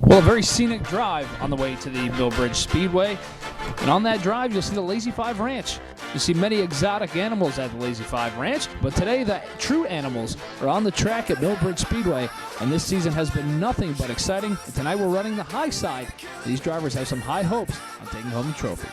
Well, a very scenic drive on the way to the Millbridge Speedway. And on that drive, you'll see the Lazy 5 Ranch. You'll see many exotic animals at the Lazy 5 Ranch, but today the true animals are on the track at Millbridge Speedway, and this season has been nothing but exciting. And tonight we're running the high side. These drivers have some high hopes on taking home the trophy.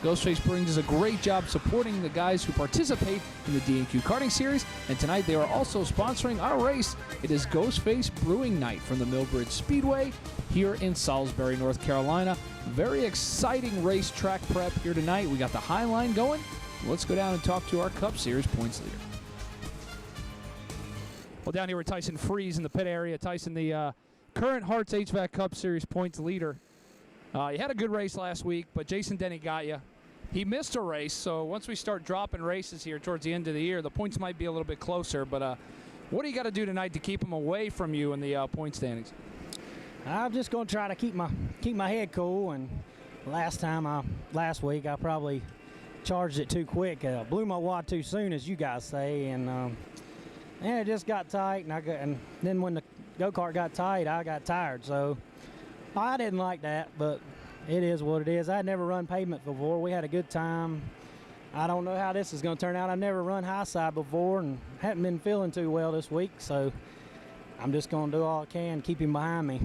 Ghostface Brewing does a great job supporting the guys who participate in the DNQ karting series, and tonight they are also sponsoring our race. It is Ghostface Brewing Night from the Millbridge Speedway here in Salisbury, North Carolina. Very exciting racetrack prep here tonight. We got the high line going. Let's go down and talk to our Cup Series points leader. Well, down here with Tyson Fries in the pit area. Tyson, the current Hearts HVAC Cup Series points leader. You had a good race last week, but Jason Denny got you. He missed a race, so once we start dropping races here towards the end of the year, the points might be a little bit closer. But what do you got to do tonight to keep him away from you in the point standings? I'm just going to try to keep my head cool. And last week I probably charged it too quick, blew my wad too soon, as you guys say, and it just got tight. And then when the go-kart got tight, I got tired. So I didn't like that, but it is what it is. I'd never run pavement before. We had a good time. I don't know how this is going to turn out. I've never run high side before and haven't been feeling too well this week, so I'm just going to do all I can, keep him behind me.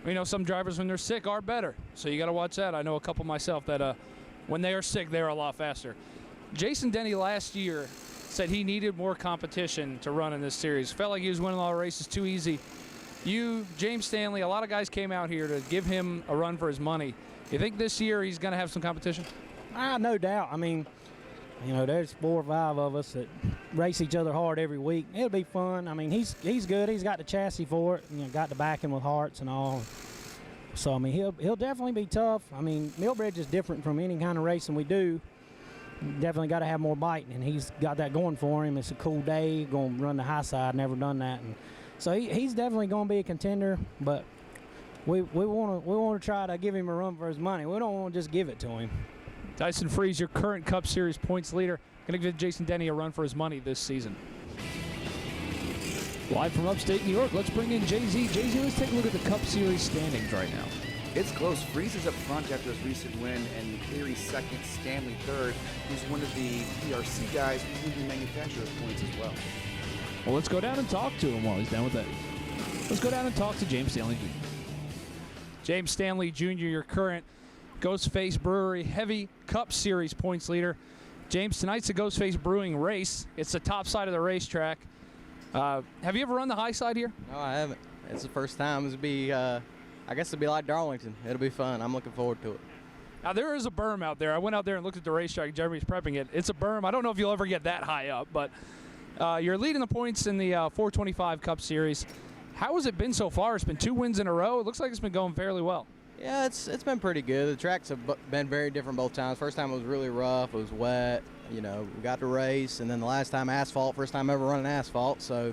You know, some drivers when they're sick are better, so you got to watch that. I know a couple myself that when they are sick, they're a lot faster. Jason Denny last year said he needed more competition to run in this series. Felt like he was winning all the races too easy. You, James Stanley, a lot of guys came out here to give him a run for his money. You think this year he's going to have some competition? No doubt. I mean, you know, there's 4 or 5 of us that race each other hard every week. It'll be fun. I mean, he's good. He's got the chassis for it. You know, got the backing with Hearts and all. So I mean, he'll definitely be tough. I mean, Millbridge is different from any kind of racing we do. Definitely got to have more bite, and he's got that going for him. It's a cool day. Going to run the high side. Never done that. And so he's definitely going to be a contender, but we want to try to give him a run for his money. We don't want to just give it to him. Tyson Fries, your current Cup Series points leader, going to give Jason Denny a run for his money this season. Live from upstate New York, let's bring in Jay-Z. Jay-Z, let's take a look at the Cup Series standings right now. It's close. Fries is up front after his recent win, and Cleary second, Stanley third, who's one of the PRC guys who's leading manufacturer's points as well. Well, let's go down and talk to him while he's done with that. Let's go down and talk to James Stanley Jr. James Stanley Jr., your current Ghostface Brewery Heavy Cup Series points leader. James, tonight's the Ghostface Brewing race. It's the top side of the racetrack. Have you ever run the high side here? No, I haven't. It's the first time. It'll be, I guess it'll be like Darlington. It'll be fun. I'm looking forward to it. Now, there is a berm out there. I went out there and looked at the racetrack. Jeremy's prepping it. It's a berm. I don't know if you'll ever get that high up, but you're leading the points in the 425 Cup Series. How has it been so far? It's been 2 wins in a row. It looks like it's been going fairly well. Yeah, it's been pretty good. The tracks have been very different both times. First time it was really rough. It was wet. You know, we got to race, and then the last time asphalt. First time ever running asphalt. So,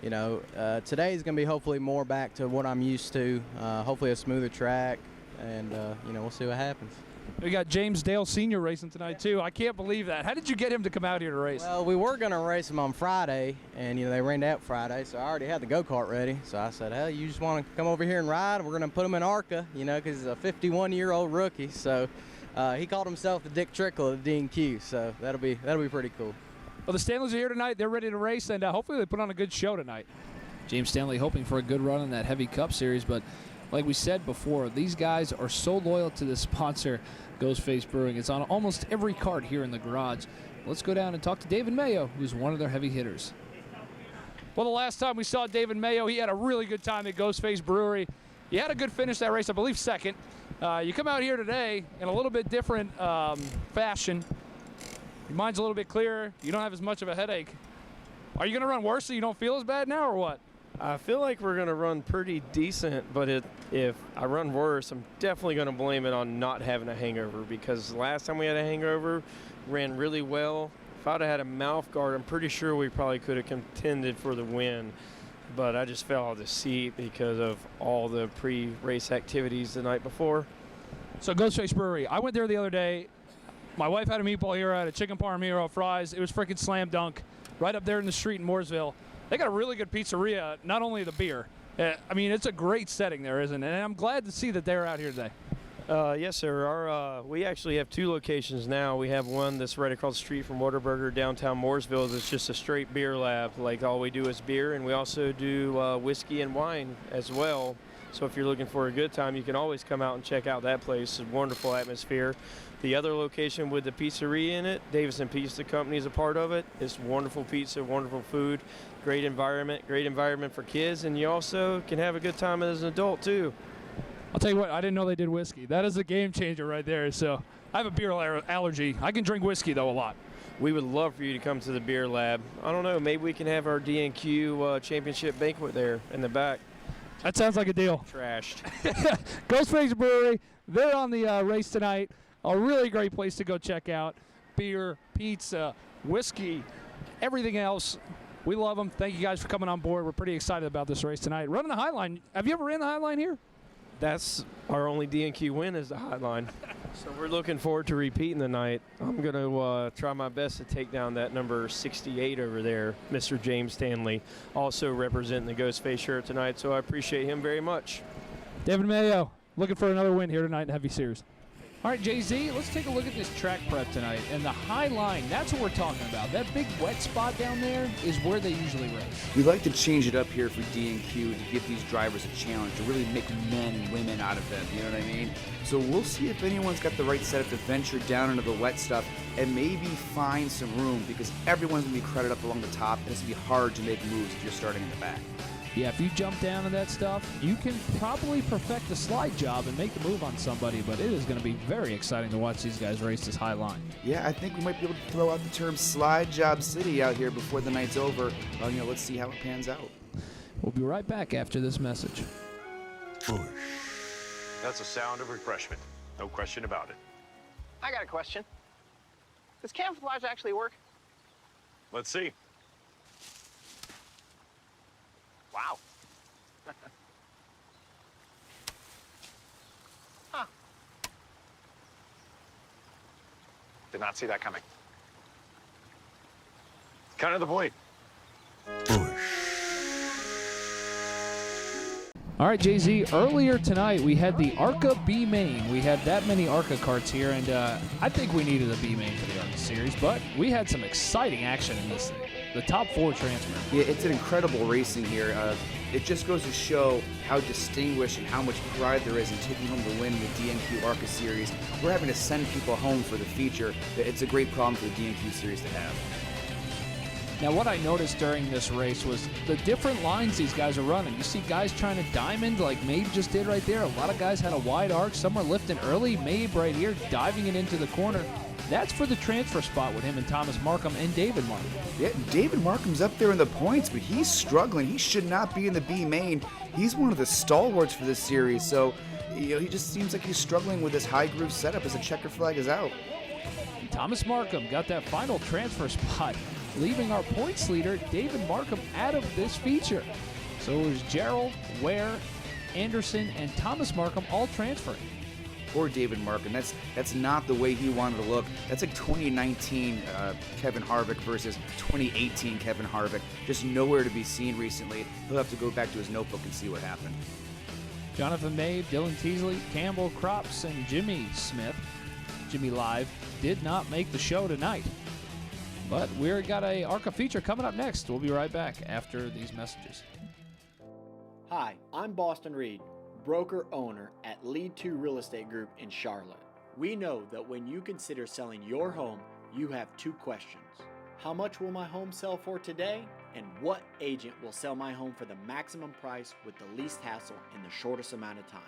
you know, today is going to be hopefully more back to what I'm used to. Hopefully a smoother track, and you know, we'll see what happens. We got James Dale Sr. racing tonight, too. I can't believe that. How did you get him to come out here to race? Well, we were going to race him on Friday, and, you know, they rained out Friday, so I already had the go-kart ready. So I said, hey, you just want to come over here and ride? We're going to put him in ARCA, you know, because he's a 51-year-old rookie. So he called himself the Dick Trickle of the DNQ, so that'll be pretty cool. Well, the Stanleys are here tonight. They're ready to race, and hopefully they put on a good show tonight. James Stanley hoping for a good run in that Heavy Cup Series, but like we said before, these guys are so loyal to the sponsor, Ghostface Brewing. It's on almost every cart here in the garage. Let's go down and talk to David Mayo, who's one of their heavy hitters. Well, the last time we saw David Mayo, he had a really good time at Ghostface Brewery. You had a good finish that race, I believe second. You come out here today in a little bit different fashion. Your mind's a little bit clearer. You don't have as much of a headache. Are you going to run worse so you don't feel as bad now, or what? I feel like we're going to run pretty decent, but if I run worse, I'm definitely going to blame it on not having a hangover, because last time we had a hangover, ran really well. If I'd have had a mouth guard, I'm pretty sure we probably could have contended for the win, but I just fell out of the seat because of all the pre-race activities the night before. So Ghostface Brewery, I went there the other day. My wife had a meatball here, I had a chicken parmesan fries. It was freaking slam dunk right up there in the street in Mooresville. They got a really good pizzeria, not only the beer. I mean, it's a great setting there, isn't it? And I'm glad to see that they're out here today. Yes, sir. We actually have 2 locations now. We have one that's right across the street from Whataburger, downtown Mooresville. That's just a straight beer lab. Like, all we do is beer, and we also do whiskey and wine as well. So if you're looking for a good time, you can always come out and check out that place. It's a wonderful atmosphere. The other location with the pizzeria in it, Davison Pizza Company is a part of it. It's wonderful pizza, wonderful food, great environment for kids, and you also can have a good time as an adult too. I'll tell you what, I didn't know they did whiskey. That is a game changer right there. So I have a beer allergy. I can drink whiskey, though, a lot. We would love for you to come to the beer lab. I don't know, maybe we can have our DNQ championship banquet there in the back. That sounds like a deal. Trashed. Ghostface Brewery, they're on the race tonight. A really great place to go check out. Beer, pizza, whiskey, everything else. We love them. Thank you guys for coming on board. We're pretty excited about this race tonight. Running the High Line. Have you ever ran the High Line here? That's our only DNQ win is the High Line. So we're looking forward to repeating the night. I'm going to try my best to take down that number 68 over there, Mr. James Stanley, also representing the Ghostface shirt tonight. So I appreciate him very much. David Mayo, looking for another win here tonight in Heavy Series. All right, Jay-Z, let's take a look at this track prep tonight. And the High Line, that's what we're talking about. That big wet spot down there is where they usually race. We like to change it up here for DNQ to give these drivers a challenge, to really make men and women out of them, you know what I mean? So we'll see if anyone's got the right setup to venture down into the wet stuff and maybe find some room, because everyone's going to be crowded up along the top, and it's going to be hard to make moves if you're starting in the back. Yeah, if you jump down to that stuff, you can probably perfect the slide job and make the move on somebody, but it is going to be very exciting to watch these guys race this High Line. Yeah, I think we might be able to throw out the term Slide Job City out here before the night's over. Let's see how it pans out. We'll be right back after this message. Busch. That's a sound of refreshment. No question about it. I got a question. Does camouflage actually work? Let's see. Wow. Huh. Did not see that coming. Kind of the point. All right, Jay-Z, earlier tonight we had the ARCA B-main. We had that many ARCA carts here, and I think we needed a B-main for the ARCA series, but we had some exciting action in this thing. The top 4 transfer. Yeah, it's an incredible racing here. It just goes to show how distinguished and how much pride there is in taking home the win in the DNQ ARCA series. We're having to send people home for the feature. It's a great problem for the DNQ series to have. Now, what I noticed during this race was the different lines these guys are running. You see guys trying to diamond like Mabe just did right there. A lot of guys had a wide arc. Some were lifting early. Mabe right here diving it into the corner. That's for the transfer spot with him and Thomas Markham and David Markham. Yeah, David Markham's up there in the points, but he's struggling. He should not be in the B-main. He's one of the stalwarts for this series, so he just seems like he's struggling with this high groove setup as the checker flag is out. And Thomas Markham got that final transfer spot, leaving our points leader, David Markham, out of this feature. So it was Gerald, Ware, Anderson, and Thomas Markham all transferring. Poor David Markham. That's not the way he wanted to look. That's like 2019 Kevin Harvick versus 2018 Kevin Harvick. Just nowhere to be seen recently. He'll have to go back to his notebook and see what happened. Jonathan Mabe, Dylan Teasley, Campbell Crops, and Jimmy Smith, Jimmy Live, did not make the show tonight. But we've got a ARCA feature coming up next. We'll be right back after these messages. Hi, I'm Boston Reed, broker-owner at Lead 2 Real Estate Group in Charlotte. We know that when you consider selling your home, you have 2 questions. How much will my home sell for today? And what agent will sell my home for the maximum price with the least hassle in the shortest amount of time?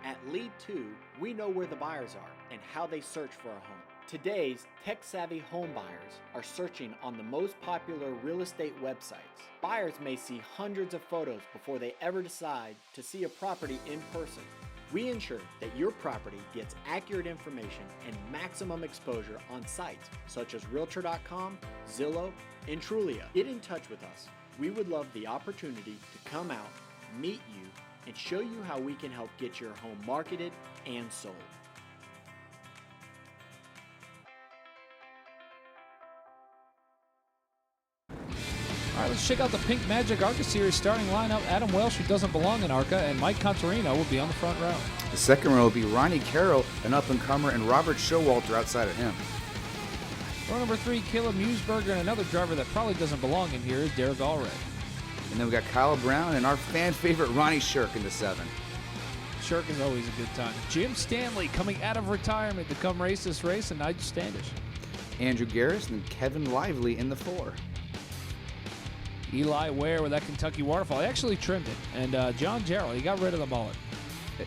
At Lead 2, we know where the buyers are and how they search for a home. Today's tech-savvy home buyers are searching on the most popular real estate websites. Buyers may see hundreds of photos before they ever decide to see a property in person. We ensure that your property gets accurate information and maximum exposure on sites such as Realtor.com, Zillow, and Trulia. Get in touch with us. We would love the opportunity to come out, meet you, and show you how we can help get your home marketed and sold. All right, let's check out the Pink Magic ARCA Series starting lineup. Adam Welsh, who doesn't belong in ARCA, and Mike Contarino will be on the front row. The second row will be Ronnie Carroll, an up-and-comer, and Robert Showalter outside of him. Row number 3, Caleb Musburger, and another driver that probably doesn't belong in here is Derek Allred. And then we got Kyle Brown and our fan favorite Ronnie Shirk in the 7. Shirk is always a good time. Jim Stanley coming out of retirement to come race this race, and Nigel Standish. Andrew Garris and Kevin Lively in the 4. Eli Ware with that Kentucky waterfall. He actually trimmed it. And John Jarrell, he got rid of the mullet.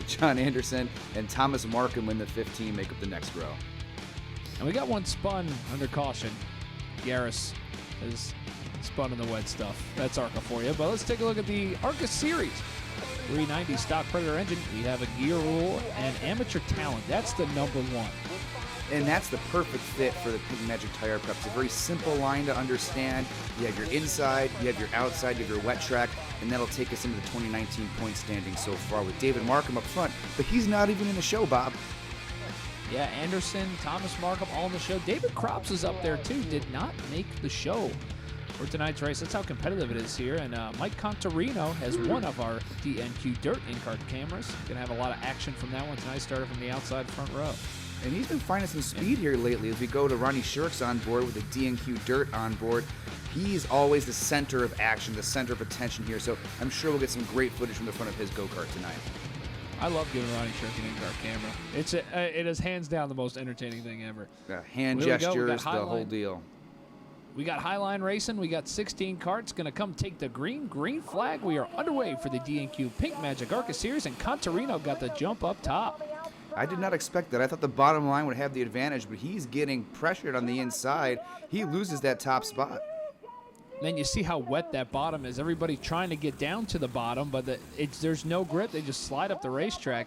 John Anderson and Thomas Markham in the 15 make up the next row. And we got one spun under caution. Garris is spun in the wet stuff. That's ARCA for you. But let's take a look at the ARCA Series. 390 stock Predator engine. We have a gear rule and amateur talent. That's the number 1. And that's the perfect fit for the Pink Magic Tire Prep. It's a very simple line to understand. You have your inside, you have your outside, you have your wet track, and that'll take us into the 2019 point standing so far with David Markham up front. But he's not even in the show, Bob. Yeah, Anderson, Thomas Markham, all in the show. David Crops is up there, too. Did not make the show for tonight's race. That's how competitive it is here. And Mike Contarino has one of our DNQ Dirt in-car cameras. Going to have a lot of action from that one tonight. Started from the outside front row. And he's been finding some speed here lately as we go to Ronnie Shirk's on board with the DNQ Dirt on board. He's always the center of action, the center of attention here. So I'm sure we'll get some great footage from the front of his go-kart tonight. I love giving Ronnie Shirk an in-car camera. It is hands down the most entertaining thing ever. Hand gestures, the whole deal. We got Highline Racing. We got 16 carts going to come take the green flag. We are underway for the DNQ Pink Magic ARCA Series, and Contarino got the jump up top. I did not expect that. I thought the bottom line would have the advantage, but he's getting pressured on the inside. He loses that top spot. Then you see how wet that bottom is. Everybody trying to get down to the bottom, but there's no grip. They just slide up the racetrack.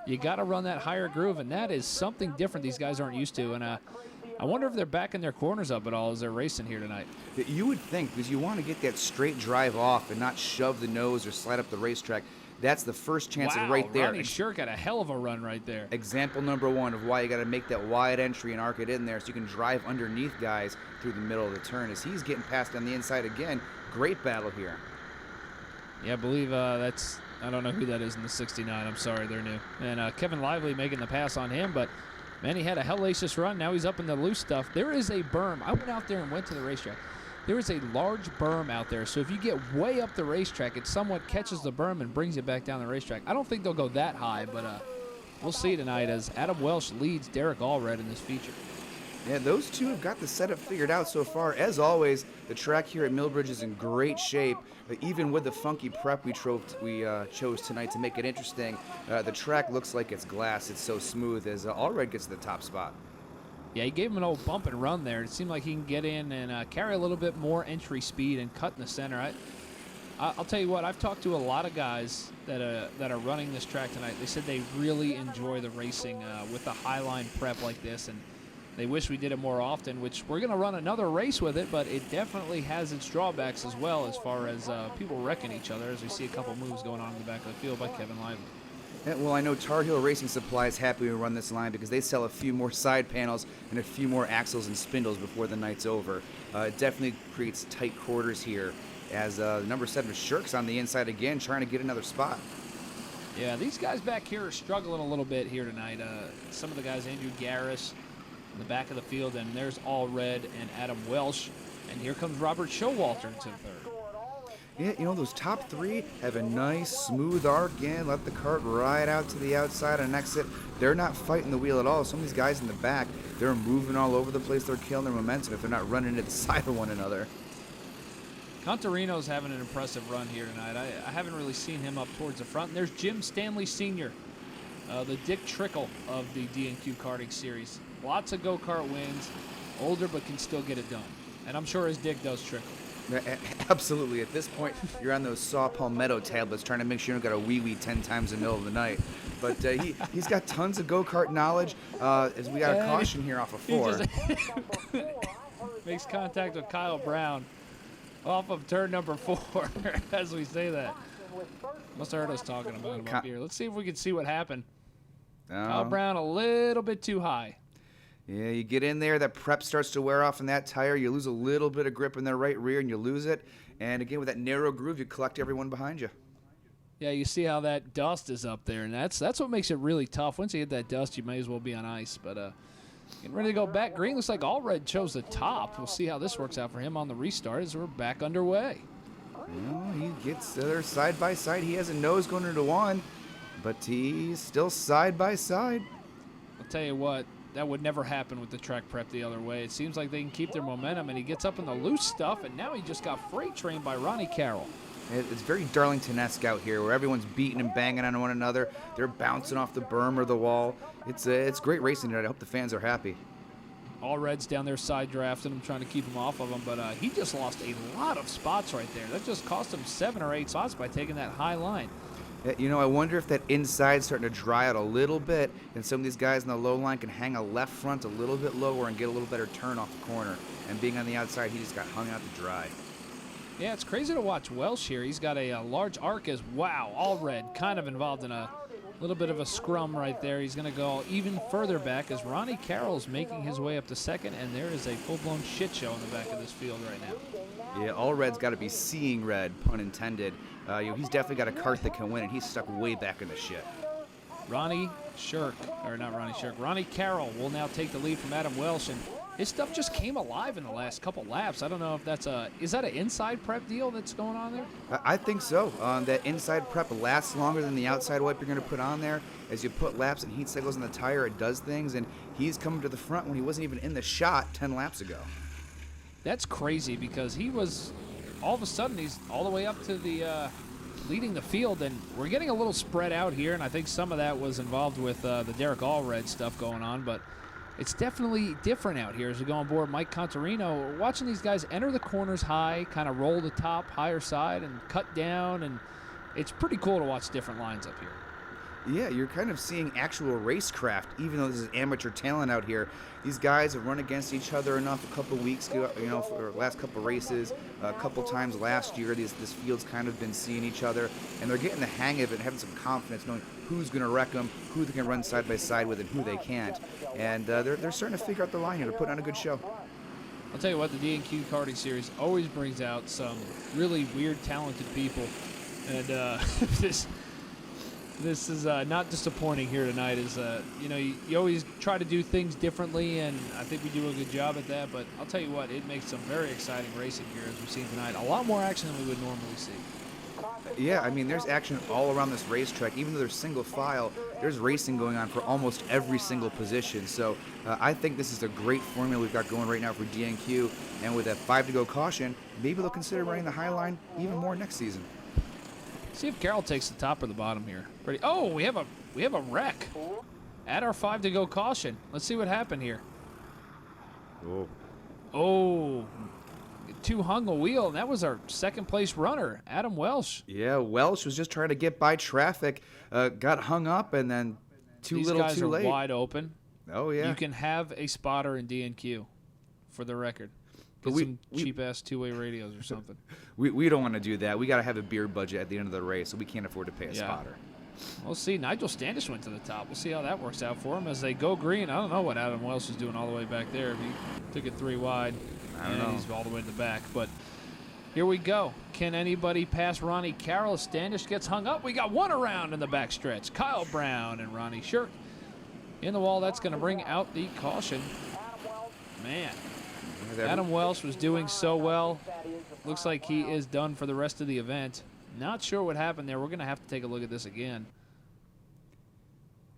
You got to run that higher groove, and that is something different these guys aren't used to. And I wonder if they're backing their corners up at all as they're racing here tonight. You would think, because you want to get that straight drive off and not shove the nose or slide up the racetrack. That's the first chance right there. Ronnie Shirk got a hell of a run right there. Example number 1 of why you got to make that wide entry and arc it in there so you can drive underneath guys through the middle of the turn. As he's getting past on the inside again, great battle here. Yeah, I believe I don't know who that is in the 69. I'm sorry, they're new. And Kevin Lively making the pass on him, but man, he had a hellacious run. Now he's up in the loose stuff. There is a berm. I went out there and went to the racetrack. There is a large berm out there, so if you get way up the racetrack, it somewhat catches the berm and brings it back down the racetrack. I don't think they'll go that high, but we'll see tonight as Adam Welsh leads Derek Allred in this feature. Yeah, those two have got the setup figured out so far. As always, the track here at Millbridge is in great shape. Even with the funky prep we chose tonight to make it interesting, the track looks like it's glass. It's so smooth as Allred gets to the top spot. Yeah, he gave him an old bump and run there. It seemed like he can get in and carry a little bit more entry speed and cut in the center. I'll tell you what, I've talked to a lot of guys that are running this track tonight. They said they really enjoy the racing with the Highline prep like this, and they wish we did it more often, which we're going to run another race with it, but it definitely has its drawbacks as well as far as people wrecking each other, as we see a couple moves going on in the back of the field by Kevin Lively. Well, I know Tar Heel Racing Supply is happy we run this line because they sell a few more side panels and a few more axles and spindles before the night's over. It definitely creates tight quarters here as number 7 Shirk's on the inside again trying to get another spot. Yeah, these guys back here are struggling a little bit here tonight. Some of the guys, Andrew Garris in the back of the field, and there's Allred and Adam Welsh. And here comes Robert Showalter to the third. Yeah, you know, those top 3 have a nice smooth arc in, let the cart ride out to the outside and exit. They're not fighting the wheel at all. Some of these guys in the back, they're moving all over the place. They're killing their momentum if they're not running into the side of one another. Contarino's having an impressive run here tonight. I haven't really seen him up towards the front. And there's Jim Stanley Sr., the Dick Trickle of the DNQ karting series. Lots of go-kart wins. Older, but can still get it done. And I'm sure his dick does trickle. Absolutely. At this point, you're on those saw palmetto tablets trying to make sure you don't got a wee-wee 10 times in the middle of the night. But he's got tons of go-kart knowledge. As we got a caution here off of 4. Makes contact with Kyle Brown off of turn number 4 as we say that. Must have heard us talking about him up here. Let's see if we can see what happened. Kyle Brown a little bit too high. Yeah, you get in there, that prep starts to wear off in that tire. You lose a little bit of grip in the right rear, and you lose it. And again, with that narrow groove, you collect everyone behind you. Yeah, you see how that dust is up there, and that's what makes it really tough. Once you hit that dust, you may as well be on ice. But getting ready to go back green. Looks like Allred chose the top. We'll see how this works out for him on the restart as we're back underway. Well, he gets there side by side. He has a nose going into 1, but he's still side by side. I'll tell you what. That would never happen with the track prep the other way. It seems like they can keep their momentum, and he gets up in the loose stuff, and now he just got freight trained by Ronnie Carroll. It's very Darlington-esque out here, where everyone's beating and banging on one another. They're bouncing off the berm or the wall. It's great racing tonight. I hope the fans are happy. Allred's down there side drafting him, trying to keep him off of him, but he just lost a lot of spots right there. That just cost him 7 or 8 spots by taking that high line. You know, I wonder if that inside's starting to dry out a little bit, and some of these guys in the low line can hang a left front a little bit lower and get a little better turn off the corner. And being on the outside, he just got hung out to dry. Yeah, it's crazy to watch Welsh here. He's got a large arc as, wow, Allred kind of involved in a little bit of a scrum right there. He's going to go even further back as Ronnie Carroll's making his way up to second, and there is a full-blown shit show in the back of this field right now. Yeah, Allred's got to be seeing red, pun intended. He's definitely got a cart that can win, and he's stuck way back in the shit. Ronnie Carroll will now take the lead from Adam Welsh, and his stuff just came alive in the last couple laps. I don't know if that's is that an inside prep deal that's going on there? I think so. That inside prep lasts longer than the outside wipe you're going to put on there. As you put laps and heat cycles in the tire, it does things, and he's coming to the front when he wasn't even in the shot 10 laps ago. That's crazy because he was, all of a sudden, he's all the way up to the leading the field, and we're getting a little spread out here, and I think some of that was involved with the Derek Allred stuff going on, but it's definitely different out here as we go on board Mike Contarino. We're watching these guys enter the corners high, kind of roll the top higher side and cut down, and it's pretty cool to watch different lines up here. Yeah, you're kind of seeing actual racecraft, even though this is amateur talent out here. These guys have run against each other enough a couple weeks ago, for the last couple races, a couple times last year. This field's kind of been seeing each other, and they're getting the hang of it and having some confidence, knowing who's going to wreck them, who they can run side by side with, and who they can't. And they're starting to figure out the line here. They're putting on a good show. I'll tell you what, the DNQ karting series always brings out some really weird, talented people, and This is not disappointing here tonight. You always try to do things differently, and I think we do a good job at that. But I'll tell you what, it makes some very exciting racing here as we've seen tonight. A lot more action than we would normally see. Yeah, I mean, there's action all around this racetrack. Even though there's single file, there's racing going on for almost every single position. So I think this is a great formula we've got going right now for DNQ. And with that 5 to go caution, maybe they'll consider running the high line even more next season. See if Carroll takes the top or the bottom here. Ready? Oh, we have a wreck at our 5 to go caution. Let's see what happened here. Oh, 2 hung a wheel, and that was our second place runner, Adam Welsh. Yeah, Welsh was just trying to get by traffic, got hung up, and then too little, too late. These guys are wide open. Oh yeah. You can have a spotter in DNQ, for the record. Get some cheap-ass two-way radios or something. We don't want to do that. We got to have a beer budget at the end of the race, so we can't afford to pay a spotter. We'll see. Nigel Standish went to the top. We'll see how that works out for him as they go green. I don't know what Adam Welsh is doing all the way back there. He took it 3 wide. I don't know. He's all the way to the back. But here we go. Can anybody pass Ronnie Carroll? Standish gets hung up. We got one around in the backstretch. Kyle Brown and Ronnie Shirk in the wall. That's going to bring out the caution. Man. Adam Welsh was doing so well. Looks like he is done for the rest of the event. Not sure what happened there. We're going to have to take a look at this again.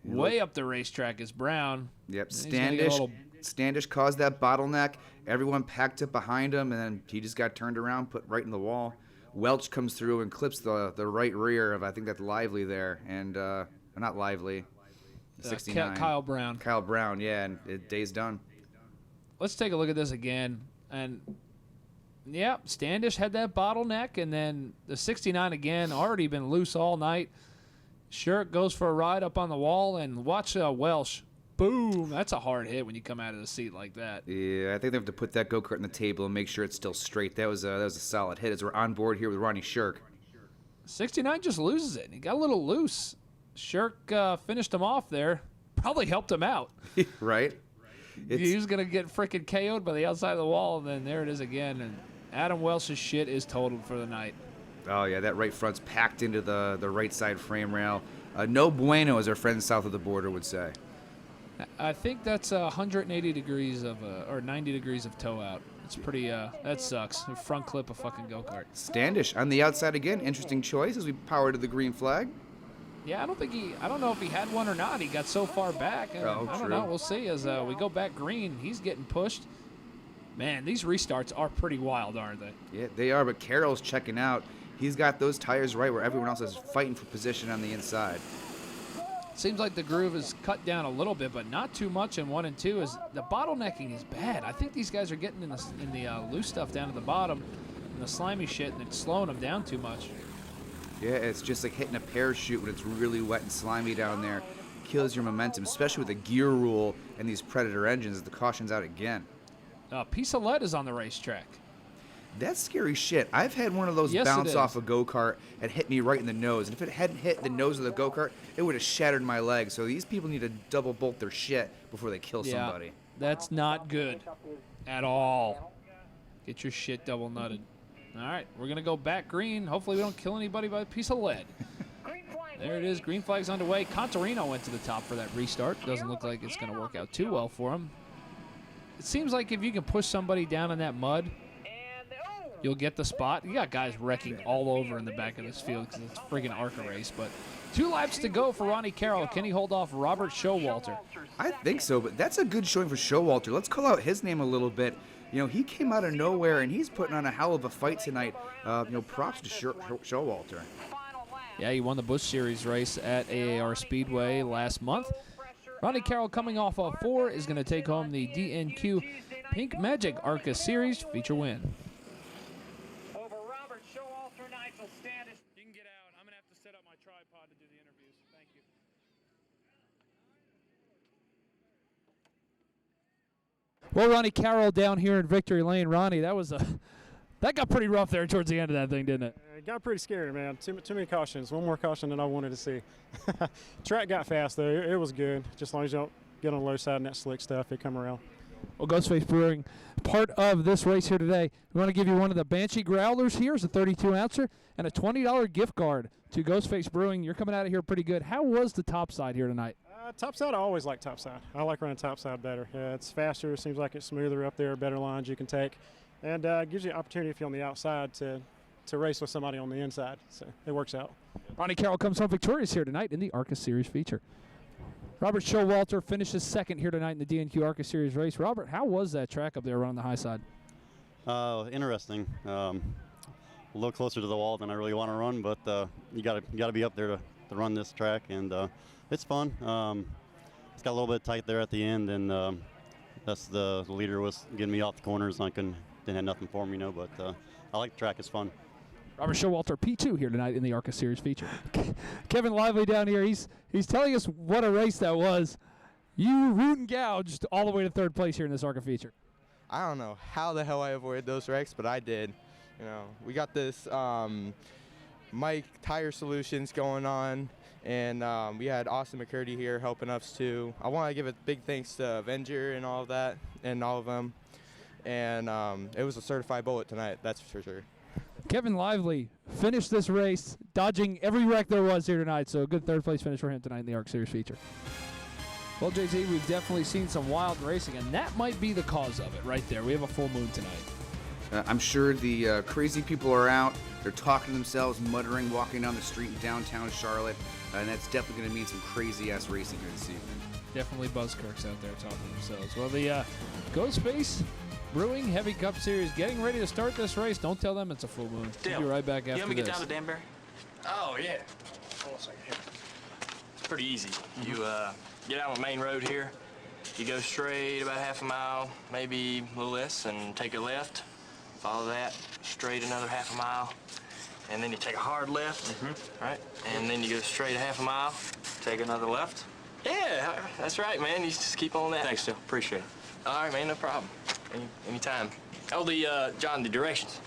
Way up the racetrack is Brown. Yep, Standish caused that bottleneck. Everyone packed up behind him, and then he just got turned around, put right in the wall. Welch comes through and clips the right rear of, I think that's Lively there, and not Lively. 69. Kyle Brown. Kyle Brown, yeah, and day's done. Let's take a look at this again. And, yeah, Standish had that bottleneck, and then the 69 again, already been loose all night. Shirk goes for a ride up on the wall, and watch Welsh. Boom. That's a hard hit when you come out of the seat like that. Yeah, I think they have to put that go-kart on the table and make sure it's still straight. That was a solid hit as we're on board here with Ronnie Shirk. 69 just loses it. He got a little loose. Shirk finished him off there. Probably helped him out. Right? He was going to get freaking KO'd by the outside of the wall, and then there it is again. And Adam Welsh's shit is totaled for the night. Oh, yeah, that right front's packed into the right side frame rail. No bueno, as our friends south of the border would say. I think that's 180 degrees or 90 degrees of toe out. It's pretty, that sucks. Front clip a fucking go-kart. Standish on the outside again. Interesting choice as we power to the green flag. Yeah, I don't know if he had one or not. He got so far back. I don't know. We'll see as we go back green. He's getting pushed. Man, these restarts are pretty wild, aren't they? Yeah, they are, but Carroll's checking out. He's got those tires right where everyone else is fighting for position on the inside. Seems like the groove is cut down a little bit, but not too much in 1 and 2. Is the bottlenecking is bad. I think these guys are getting in the loose stuff down at the bottom, and the slimy shit, and it's slowing them down too much. Yeah, it's just like hitting a parachute when it's really wet and slimy down there. Kills your momentum, especially with the gear rule and these Predator engines. The caution's out again. A piece of lead is on the racetrack. That's scary shit. I've had one of those bounce off a go-kart and hit me right in the nose. And if it hadn't hit the nose of the go-kart, it would have shattered my leg. So these people need to double bolt their shit before they kill somebody. That's not good at all. Get your shit double nutted. All right, we're going to go back green. Hopefully we don't kill anybody by a piece of lead. There it is. Green flag's underway. Contarino went to the top for that restart. Doesn't look like it's going to work out too well for him. It seems like if you can push somebody down in that mud, you'll get the spot. You got guys wrecking all over in the back of this field because it's a friggin' ARCA race. But 2 laps to go for Ronnie Carroll. Can he hold off Robert Showalter? I think so, but that's a good showing for Showalter. Let's call out his name a little bit. You know, he came out of nowhere, and he's putting on a hell of a fight tonight. Props to Showalter. Yeah, he won the Busch Series race at AAR Speedway last month. Ronnie Carroll, coming off of 4, is going to take home the DNQ Pink Magic ARCA Series feature win. Over Robert Showalter, Nigel Standish. You can get out. I'm going to have to set up my tripod to do the interviews. Thank you. Well, Ronnie Carroll down here in Victory Lane. Ronnie, that got pretty rough there towards the end of that thing, didn't it? It got pretty scary, man. Too many cautions. One more caution than I wanted to see. Track got fast, though. It was good. Just as long as you don't get on the low side and that slick stuff, it come around. Well, Ghostface Brewing, part of this race here today. We want to give you one of the Banshee Growlers here. It's a 32-ouncer and a $20 gift card to Ghostface Brewing. You're coming out of here pretty good. How was the top side here tonight? Top side, I always like top side. I like running top side better. It's faster. Seems like it's smoother up there, better lines you can take. And gives you an opportunity if you're on the outside to race with somebody on the inside. So it works out. Ronnie Carroll comes home victorious here tonight in the ARCA Series feature. Robert Showalter finishes second here tonight in the DNQ ARCA Series race. Robert, how was that track up there around the high side? Interesting. A little closer to the wall than I really want to run, but you gotta be up there to run this track, and it's fun. It's got a little bit tight there at the end, and that's the leader was getting me off the corners, and I didn't have nothing for him, but I like the track. It's fun. Robert Showalter, P2 here tonight in the ARCA Series feature. Kevin Lively down here, he's telling us what a race that was. You root and gouged all the way to third place here in this ARCA feature. I don't know how the hell I avoided those wrecks, but I did. We got this Mike Tire Solutions going on, and we had Austin McCurdy here helping us too. I want to give a big thanks to Avenger and all of that, and all of them. And it was a certified bullet tonight, that's for sure. Kevin Lively finished this race dodging every wreck there was here tonight, so a good third place finish for him tonight in the ARC Series feature. Well, JZ, we've definitely seen some wild racing, and that might be the cause of it right there. We have a full moon tonight. I'm sure the crazy people are out. They're talking to themselves, muttering, walking down the street in downtown Charlotte, and that's definitely going to mean some crazy-ass racing here this evening. Definitely buzzkirks out there talking to themselves. Well, the Ghostface Brewing Heavy Cup Series getting ready to start this race. Don't tell them it's a full moon. We'll be right back after this. You want me to get down to Danbury? Oh, yeah. Hold on a second here. It's pretty easy. You get out on the main road here. You go straight about half a mile, maybe a little less, and take a left. Follow that, straight another half a mile. And then you take a hard left, right? And then you go straight a half a mile. Take another left. Yeah, that's right, man. You just keep on that. Thanks, Phil. Appreciate it. All right, man, no problem. Anytime. Oh, John, the directions.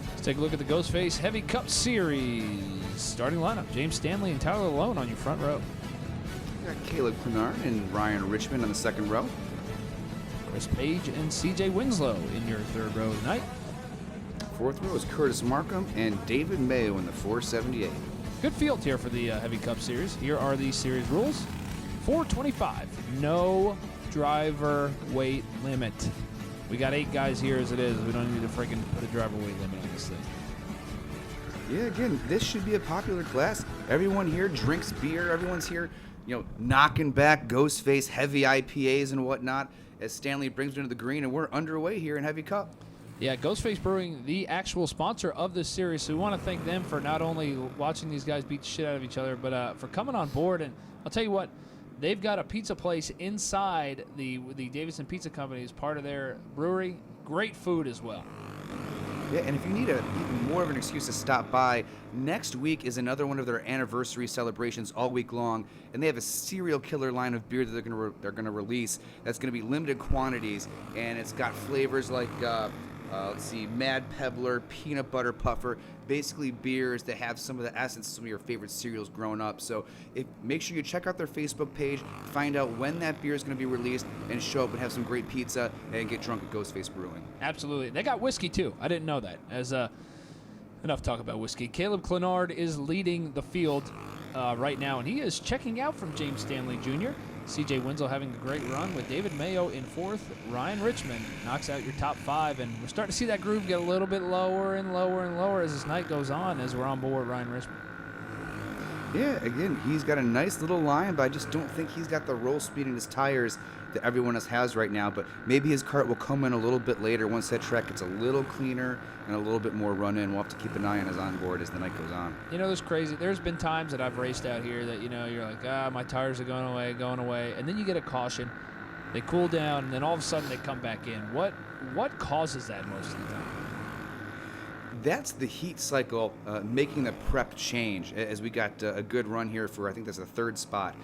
Let's take a look at the Ghostface Heavy Cup Series. Starting lineup, James Stanley and Tyler Alone on your front row. We got Caleb Clenard and Ryan Richmond on the second row. Chris Page and CJ Winslow in your third row tonight. Fourth row is Curtis Markham and David Mayo in the 478. Good field here for the Heavy Cup Series. Here are the series rules. 425, no driver weight limit. We got 8 guys here as it is. We don't need to freaking put a driver weight limit on this thing. Yeah, again, this should be a popular class. Everyone here drinks beer. Everyone's here, knocking back Ghostface heavy IPAs and whatnot as Stanley brings them into the green, and we're underway here in Heavy Cup. Yeah, Ghostface Brewing, the actual sponsor of this series. So we want to thank them for not only watching these guys beat the shit out of each other, but for coming on board. And I'll tell you what, they've got a pizza place inside the Davidson Pizza Company as part of their brewery. Great food as well. Yeah, and if you need even more of an excuse to stop by, next week is another one of their anniversary celebrations all week long, and they have a serial killer line of beer that they're gonna release. That's gonna be limited quantities, and it's got flavors like let's see, Mad Pebbler, Peanut Butter Puffer, basically beers that have some of the essence of some of your favorite cereals growing up. So make sure you check out their Facebook page, find out when that beer is going to be released, and show up and have some great pizza and get drunk at Ghostface Brewing. Absolutely. They got whiskey, too. I didn't know that. Enough talk about whiskey. Caleb Clenard is leading the field right now, and he is checking out from James Stanley Jr., CJ Winslow having a great run with David Mayo in fourth. Ryan Richmond knocks out your top 5, and we're starting to see that groove get a little bit lower and lower and lower as this night goes on as we're on board Ryan Richmond. Yeah, again, he's got a nice little line, but I just don't think he's got the roll speed in his tires that everyone else has right now. But maybe his kart will come in a little bit later once that track gets a little cleaner and a little bit more run-in. We'll have to keep an eye on his onboard as the night goes on. It's crazy. There's been times that I've raced out here that, you're like, my tires are going away. And then you get a caution. They cool down, and then all of a sudden they come back in. What causes that most of the time? That's the heat cycle making the prep change, as we got a good run here for, I think that's the third spot.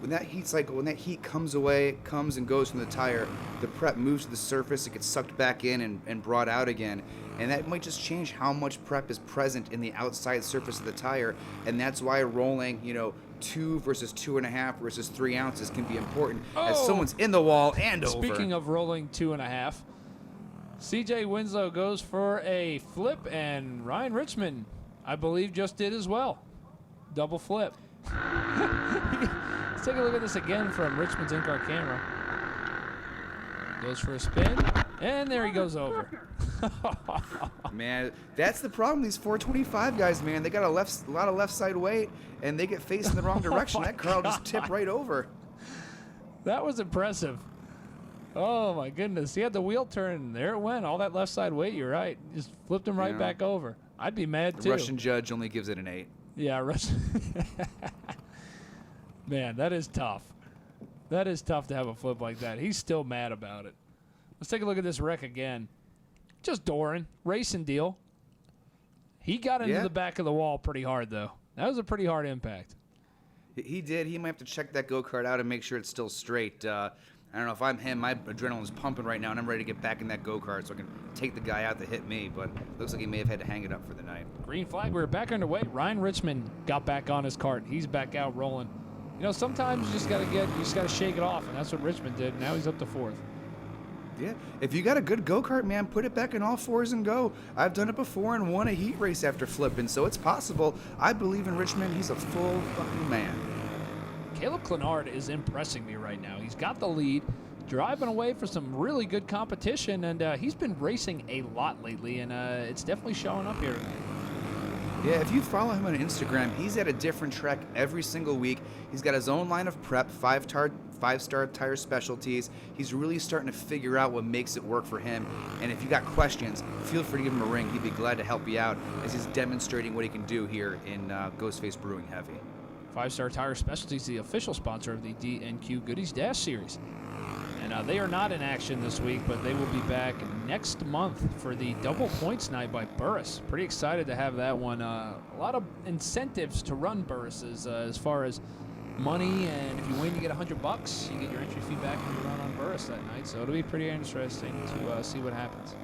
When that heat cycle, when that heat comes and goes from the tire, the prep moves to the surface, it gets sucked back in and brought out again. And that might just change how much prep is present in the outside surface of the tire. And that's why rolling, 2 versus 2.5 versus 3 ounces can be important as someone's in the wall and over. Speaking of rolling 2.5, CJ Winslow goes for a flip, and Ryan Richmond, I believe, just did as well. Double flip. Let's take a look at this again from Richmond's in-car camera. Goes for a spin, and there he goes over. Man, that's the problem. These 425 guys, man, they got a lot of left side weight, and they get facing the wrong direction. That car will just tip right over. That was impressive. Oh, my goodness. He had the wheel turn, and there it went. All that left side weight, you're right. Just flipped him right back over. I'd be mad, too. The Russian judge only gives it an 8. Yeah, Russian. Man, that is tough. That is tough to have a flip like that. He's still mad about it. Let's take a look at this wreck again. Just Doran, racing deal. He got into the back of the wall pretty hard, though. That was a pretty hard impact. He did. He might have to check that go-kart out and make sure it's still straight. I don't know if I'm him. My adrenaline's pumping right now, and I'm ready to get back in that go-kart so I can take the guy out that hit me, but looks like he may have had to hang it up for the night. Green flag. We're back underway. Ryan Richmond got back on his kart. He's back out rolling. Sometimes you just got to shake it off, and that's what Richmond did. Now he's up to 4th. Yeah, if you got a good go-kart, man, put it back in all 4s and go. I've done it before and won a heat race after flipping, so it's possible. I believe in Richmond. He's a full fucking man. Caleb Clenard is impressing me right now. He's got the lead, driving away for some really good competition, and he's been racing a lot lately, and it's definitely showing up here tonight. Yeah, if you follow him on Instagram, he's at a different track every single week. He's got his own line of prep, 5-star tire specialties. He's really starting to figure out what makes it work for him. And if you got questions, feel free to give him a ring. He'd be glad to help you out as he's demonstrating what he can do here in Ghostface Brewing Heavy. 5 Star Tire Specialties, the official sponsor of the DNQ Goodies Dash Series. And they are not in action this week, but they will be back next month for the double points night by Burris. Pretty excited to have that one. A lot of incentives to run Burris's as far as money, and if you win, you get $100. You get your entry fee back when you run on Burris that night. So it'll be pretty interesting to see what happens.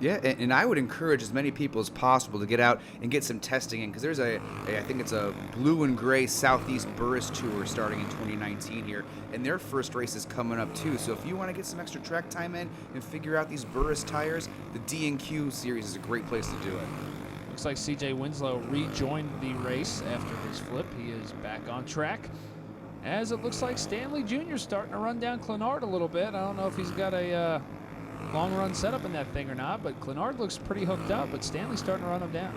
Yeah, and I would encourage as many people as possible to get out and get some testing in, because there's I think it's a blue and gray Southeast Burris Tour starting in 2019 here, and their first race is coming up too. So if you want to get some extra track time in and figure out these Burris tires, the DNQ series is a great place to do it. Looks like CJ Winslow rejoined the race after his flip. He is back on track. As it looks like Stanley Jr. is starting to run down Clenard a little bit. I don't know if he's got a long run setup in that thing or not, but Clenard looks pretty hooked up, but Stanley's starting to run him down.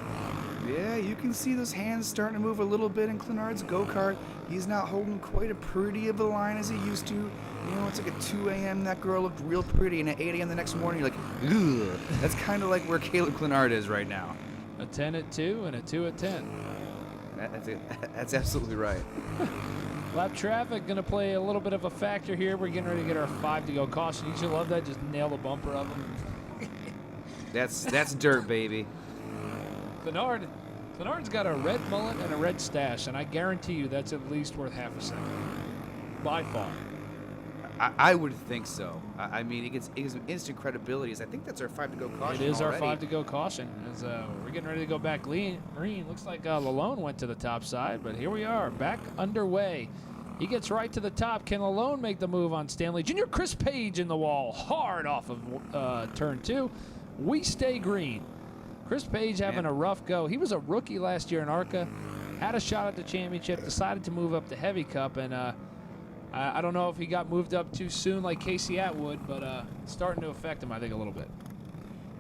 Yeah, you can see those hands starting to move a little bit in Clenard's go-kart. He's not holding quite as pretty of a line as he used to. You know, it's like at 2 a.m. that girl looked real pretty, and at 8 a.m. the next morning you're like, ugh. That's kind of like where Caleb Clenard is right now. A 10 at 2 and a 2 at 10. That's absolutely right. Lap traffic going to play a little bit of a factor here. We're getting ready to get our 5 to go caution. You should love that. Just nail the bumper of them. That's dirt, baby. Clenard's got a red mullet and a red stash, and I guarantee you that's at least worth half a second. By far. I would think so. I mean, it gives instant credibility. I think that's our 5 to go caution. It is already. our 5 to go caution. As we're getting ready to go back green. Looks like Lalone went to the top side, but here we are, back underway. He gets right to the top. Can Lalone make the move on Stanley Jr.? Chris Page in the wall, hard off of turn 2. We stay green. Chris Page having a rough go. He was a rookie last year in ARCA, had a shot at the championship, decided to move up to Heavy Cup, and I don't know if he got moved up too soon like Casey Atwood, but starting to affect him, I think, a little bit.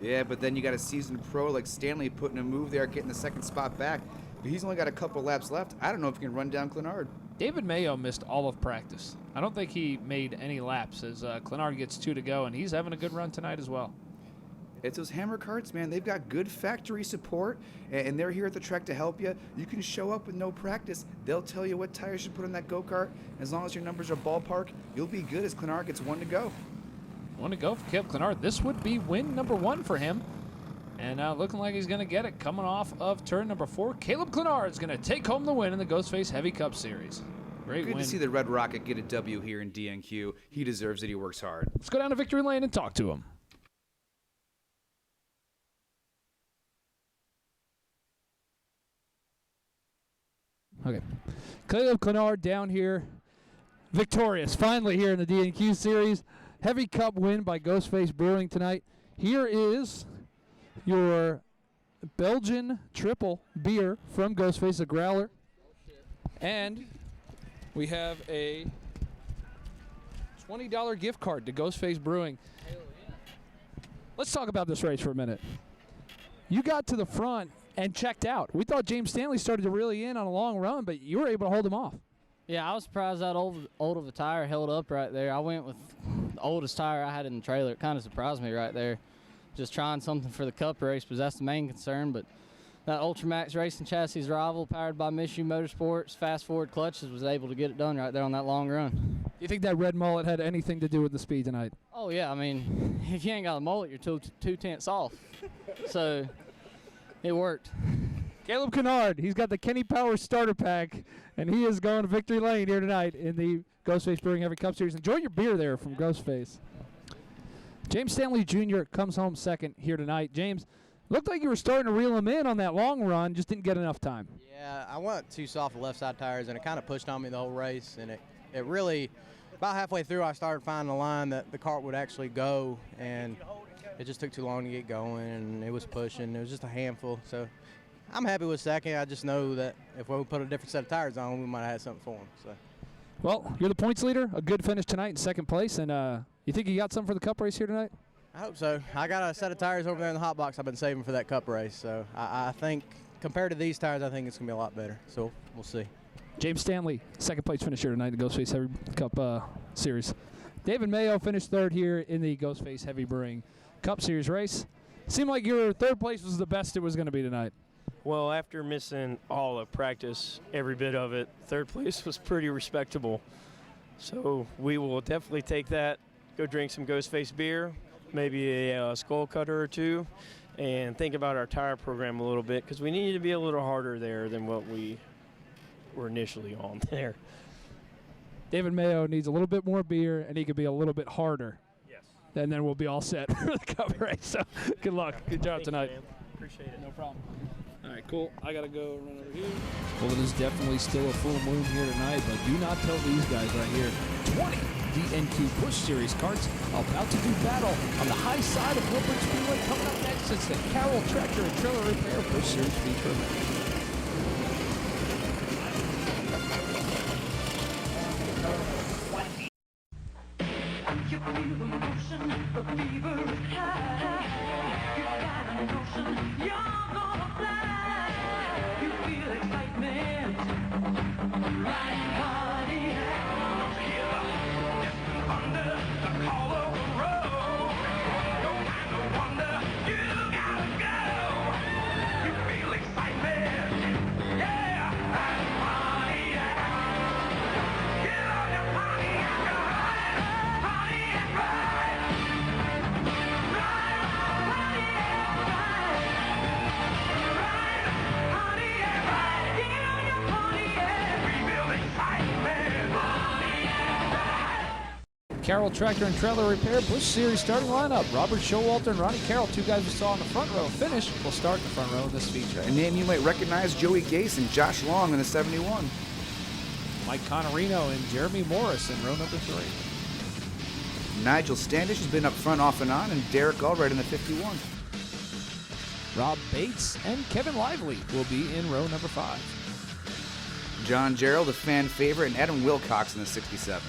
Yeah, but then you got a seasoned pro like Stanley putting a move there, getting the second spot back. But he's only got a couple laps left. I don't know if he can run down Clenard. David Mayo missed all of practice. I don't think he made any laps as Clenard gets 2 to go, and he's having a good run tonight as well. It's those Hammer carts, man. They've got good factory support, and they're here at the track to help you. You can show up with no practice. They'll tell you what tires you put on that go-kart. As long as your numbers are ballpark, you'll be good as Clenard gets 1 to go. 1 to go for Caleb Clenard. This would be win number 1 for him. And looking like he's going to get it coming off of turn number 4. Caleb Clenard is going to take home the win in the Ghostface Heavy Cup Series. Great Good win. to see the Red Rocket get a W here in DNQ. He deserves it. He works hard. Let's go down to victory lane and talk to him. Okay. Caleb Clenard down here, victorious, finally here in the DNQ Series. Heavy Cup win by Ghostface Brewing tonight. Here is your Belgian triple beer from Ghostface, a growler. And we have a $20 gift card to Ghostface Brewing. Let's talk about this race for a minute. You got to the front and checked out. We thought James Stanley started to really in on a long run, but you were able to hold him off. Yeah, I was surprised that old of a tire held up right there. I went with the oldest tire I had in the trailer. It kind of surprised me right there. Just trying something for the Cup race, because that's the main concern. But that Ultramax Racing Chassis rival, powered by Michigan Motorsports, fast forward clutches, was able to get it done right there on that long run. Do you think that red mullet had anything to do with the speed tonight? Oh, yeah. I mean, if you ain't got a mullet, you're two tenths off. So it worked. Caleb Clenard, he's got the Kenny Power starter pack, and he is going to victory lane here tonight in the Ghostface Brewing Heavy Cup Series. Enjoy your beer there from Ghostface. James Stanley Jr. comes home second here tonight. James, looked like you were starting to reel him in on that long run, just didn't get enough time. Yeah, I went too soft with left side tires, and it kind of pushed on me the whole race, and it really, about halfway through, I started finding a line that the cart would actually go, and it just took too long to get going, and it was pushing. It was just a handful. So I'm happy with second. I just know that if we put a different set of tires on, we might have had something for him. So. Well, you're the points leader, a good finish tonight in second place, and you think you got something for the Cup race here tonight? I hope so. I got a set of tires over there in the hot box I've been saving for that Cup race. So I think compared to these tires, I think it's going to be a lot better. So we'll see. James Stanley, second place finisher tonight in the Ghostface Heavy Cup Series. David Mayo finished third here in the Ghostface Heavy Brewing Cup Series race. Seemed like your third place was the best it was going to be tonight. Well, after missing all of practice, every bit of it, third place was pretty respectable. So we will definitely take that, go drink some Ghostface beer, maybe a skull cutter or two, and think about our tire program a little bit, because we need to be a little harder there than what we were initially on there. David Mayo needs a little bit more beer, and he could be a little bit harder. Yes. And then we'll be all set for the Cup race. So good luck. Good job tonight. You, appreciate it. No problem. All right, cool. I got to go run over here. Well, it is definitely still a full moon here tonight, but do not tell these guys right here. 20 DNQ Busch Series karts about to do battle on the high side of Woodbridge Speedway. Coming up next, it's the KArting Tractor and Trailer Repair Busch Series feature event. You feel the motion, the fever is high. You got a notion, you're gonna fly. You feel excitement, right party. Here, under the call of the road. No time to wonder, you gotta go. You feel excitement, yeah, right party. Get on your party, KArting Tractor and Trailer Repair Busch Series starting lineup. Robert Showalter and Ronnie Carroll, two guys we saw in the front row, finish. We'll start in the front row of this feature. A name you might recognize, Joey Gase and Josh Long in the 71. Mike Connerino and Jeremy Morris in row number 3. Nigel Standish has been up front off and on, and Derek Allred in the 51. Rob Bates and Kevin Lively will be in row number 5. John Gerald, the fan favorite, and Adam Wilcox in the 67.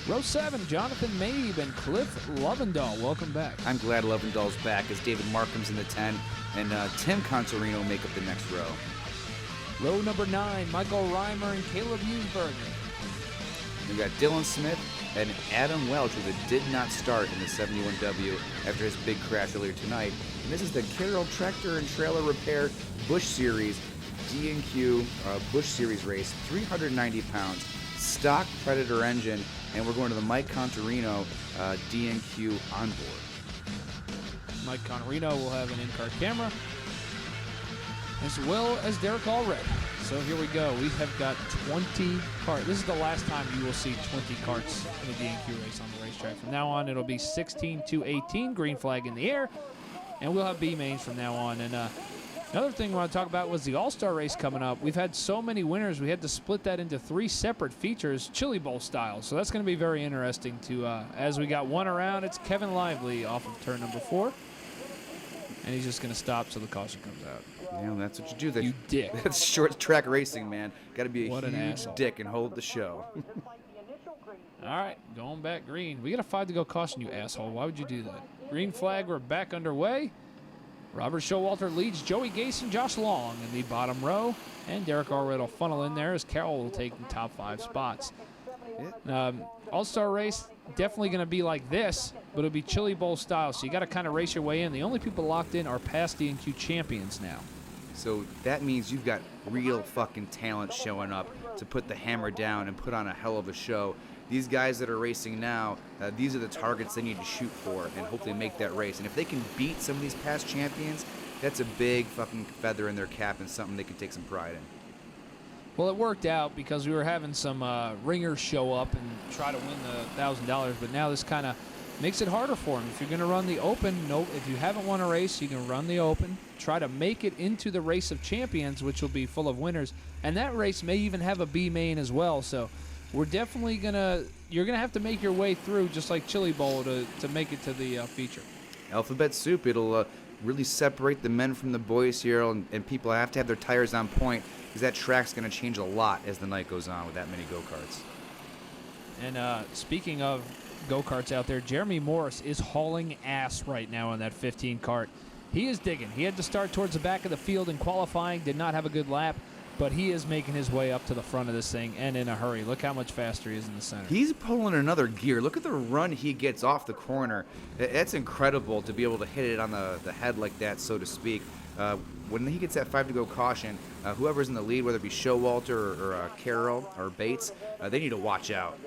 Row 7, Jonathan Mabe and Cliff Lovendahl. Welcome back. I'm glad Lovendahl's back as David Markham's in the 10, and Tim Contarino make up the next row. Row number 9, Michael Reimer and Caleb Hughesberger. We got Dylan Smith and Adam Welch, who did not start in the 71W after his big crash earlier tonight. And this is the KArting Tractor and Trailer Repair Busch Series DNQ Busch Series race, 390 pounds, stock Predator engine, and we're going to the Mike Contarino DNQ onboard. Mike Contarino will have an in-car camera, as well as Derek Allred. So here we go. We have got 20 carts. This is the last time you will see 20 carts in a DNQ race on the racetrack. From now on, it'll be 16 to 18, green flag in the air, and we'll have B-mains from now on. And another thing we want to talk about was the All-Star race coming up. We've had so many winners, we had to split that into 3 separate features, Chili Bowl style. So that's going to be very interesting to, as we got one around, it's Kevin Lively off of turn number 4. And he's just going to stop so the caution comes out. Yeah, that's what you do. You dick. That's short track racing, man. Got to be a What an huge asshole. dick and hold the show. All right, going back green. We got a 5 to go caution, you asshole. Why would you do that? Green flag, we're back underway. Robert Showalter leads Joey Gase and Josh Long in the bottom row. And Derek Allred will funnel in there as Carroll will take the top 5 spots. All-Star race, definitely going to be like this, but it'll be Chili Bowl style, so you got to kind of race your way in. The only people locked in are past DNQ champions now. So that means you've got real fucking talent showing up to put the hammer down and put on a hell of a show. These guys that are racing now, these are the targets they need to shoot for and hopefully make that race. And if they can beat some of these past champions, that's a big fucking feather in their cap and something they can take some pride in. Well, it worked out because we were having some ringers show up and try to win the $1,000, but now this kind of makes it harder for them. If you're going to run the Open, if you haven't won a race, you can run the Open, try to make it into the Race of Champions, which will be full of winners, and that race may even have a B-main as well. So we're definitely you're going to have to make your way through, just like Chili Bowl, to make it to the feature. Alphabet soup, it'll really separate the men from the boys here, and people have to have their tires on point, because that track's going to change a lot as the night goes on with that many go-karts. And speaking of go-karts out there, Jeremy Morris is hauling ass right now on that 15 cart. He is digging. He had to start towards the back of the field in qualifying, did not have a good lap, but he is making his way up to the front of this thing and in a hurry. Look how much faster he is in the center. He's pulling another gear. Look at the run he gets off the corner. That's incredible to be able to hit it on the head like that, so to speak. When he gets that 5 to go caution, whoever's in the lead, whether it be Showalter or Carroll or Bates, they need to watch out.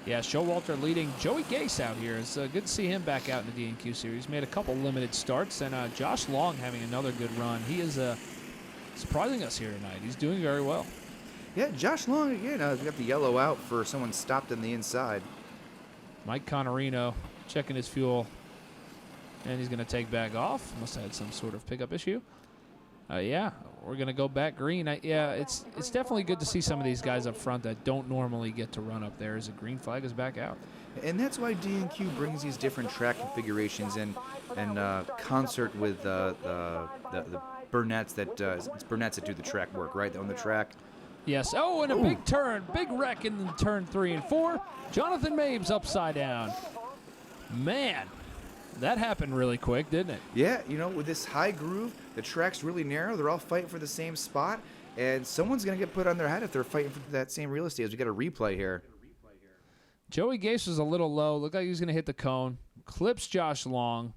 Yeah, Showalter leading Joey Gase out here. It's good to see him back out in the DNQ series. Made a couple limited starts, and Josh Long having another good run. He is surprising us here tonight. He's doing very well. Yeah, Josh Long, again, we got the yellow out for someone stopped on the inside. Mike Connerino checking his fuel, and he's going to take back off. Must have had some sort of pickup issue. Yeah, we're going to go back green. Yeah, it's definitely good to see some of these guys up front that don't normally get to run up there as a green flag is back out. And that's why DNQ brings these different track configurations in concert with the Burnett's it's Burnett's that do the track work, right? On the track. Yes. Oh, and a big turn. Big wreck in turn 3 and 4. Jonathan Mabe's upside down. Man, that happened really quick, didn't it? Yeah, with this high groove, the track's really narrow. They're all fighting for the same spot, and someone's going to get put on their head if they're fighting for that same real estate. As we got a replay here. Joey Gase was a little low. Looked like he was going to hit the cone. Clips Josh Long.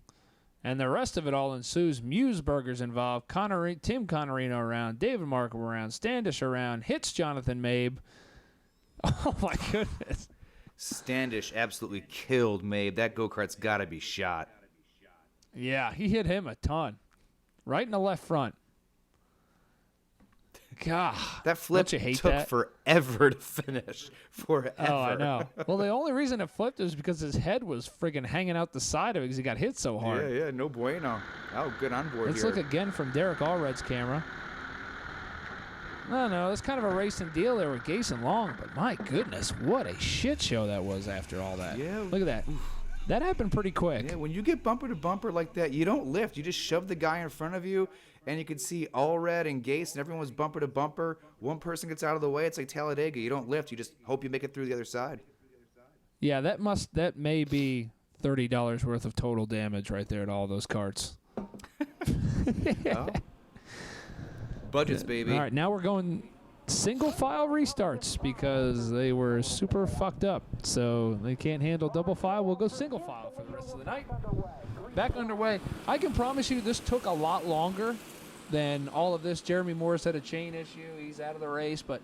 And the rest of it all ensues. Museburger's involved. Tim Connerino around. David Markham around. Standish around. Hits Jonathan Mabe. Oh, my goodness. Standish absolutely killed Mabe. That go-kart's got to be shot. Yeah, he hit him a ton. Right in the left front. God, that flip took forever to finish. Forever. Oh, I know. Well, the only reason it flipped is because his head was friggin' hanging out the side of it because he got hit so hard. Yeah, no bueno. Oh, good on board Let's here. look again from Derek Allred's camera. No, it's kind of a racing deal there with Gase and Long, but my goodness, what a shit show that was after all that. Yeah. Look at that. That happened pretty quick. Yeah, when you get bumper to bumper like that, you don't lift. You just shove the guy in front of you, and you can see Allred and Gase, and everyone's bumper to bumper. One person gets out of the way. It's like Talladega. You don't lift. You just hope you make it through the other side. Yeah, that may be $30 worth of total damage right there at all those carts. Oh. Budgets, baby. All right, now we're going single file restarts because they were super fucked up. So they can't handle double file. We'll go single file for the rest of the night. Back underway. I can promise you this took a lot longer than all of this. Jeremy Morris had a chain issue. He's out of the race. But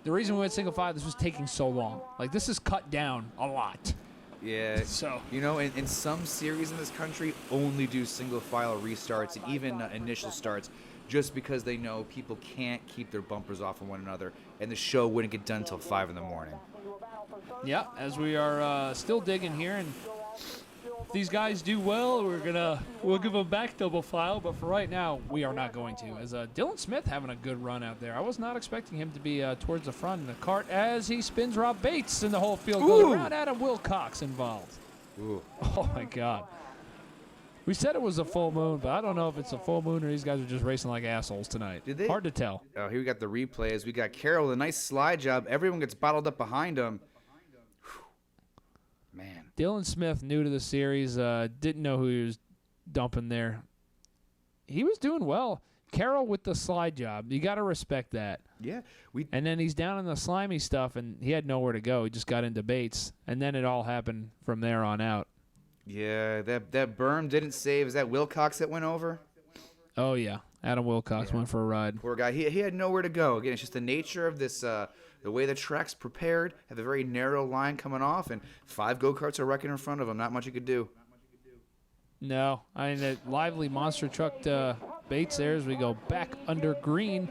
the reason we went single file, this was taking so long. Like, this is cut down a lot. Yeah. So, in some series in this country only do single file restarts and even initial starts just because they know people can't keep their bumpers off of one another, and the show wouldn't get done until 5 in the morning. Yeah, as we are still digging here, and if these guys do well, we'll give them back double file, but for right now, we are not going to. As Dylan Smith having a good run out there. I was not expecting him to be towards the front in the cart as he spins Rob Bates, and the whole field goes around. Adam Wilcox involved. Ooh. Oh, my God. We said it was a full moon, but I don't know if it's a full moon or these guys are just racing like assholes tonight. Did they? Hard to tell. Oh, here we got the replays. We got Carroll with a nice slide job. Everyone gets bottled up behind him. Whew. Man. Dylan Smith, new to the series, didn't know who he was dumping there. He was doing well. Carroll with the slide job. You got to respect that. Yeah. And then he's down in the slimy stuff, and he had nowhere to go. He just got into Bates, and then it all happened from there on out. Yeah, that berm didn't save. Is that Wilcox that went over? Oh, yeah. Adam Wilcox went for a ride. Poor guy. He had nowhere to go. Again, it's just the nature of this, the way the track's prepared, have a very narrow line coming off, and 5 go-karts are wrecking in front of him. Not much you could do. No. I mean, that lively monster trucked Bates there as we go back under green.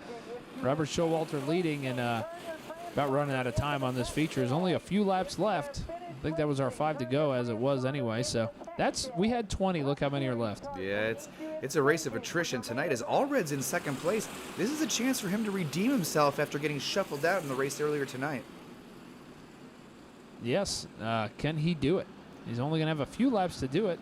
Robert Showalter leading and about running out of time on this feature. There's only a few laps left. I think that was our 5 to go as it was anyway. So we had 20. Look how many are left. Yeah, it's a race of attrition tonight as Allred's in second place. This is a chance for him to redeem himself after getting shuffled out in the race earlier tonight. Yes. Can he do it? He's only going to have a few laps to do it.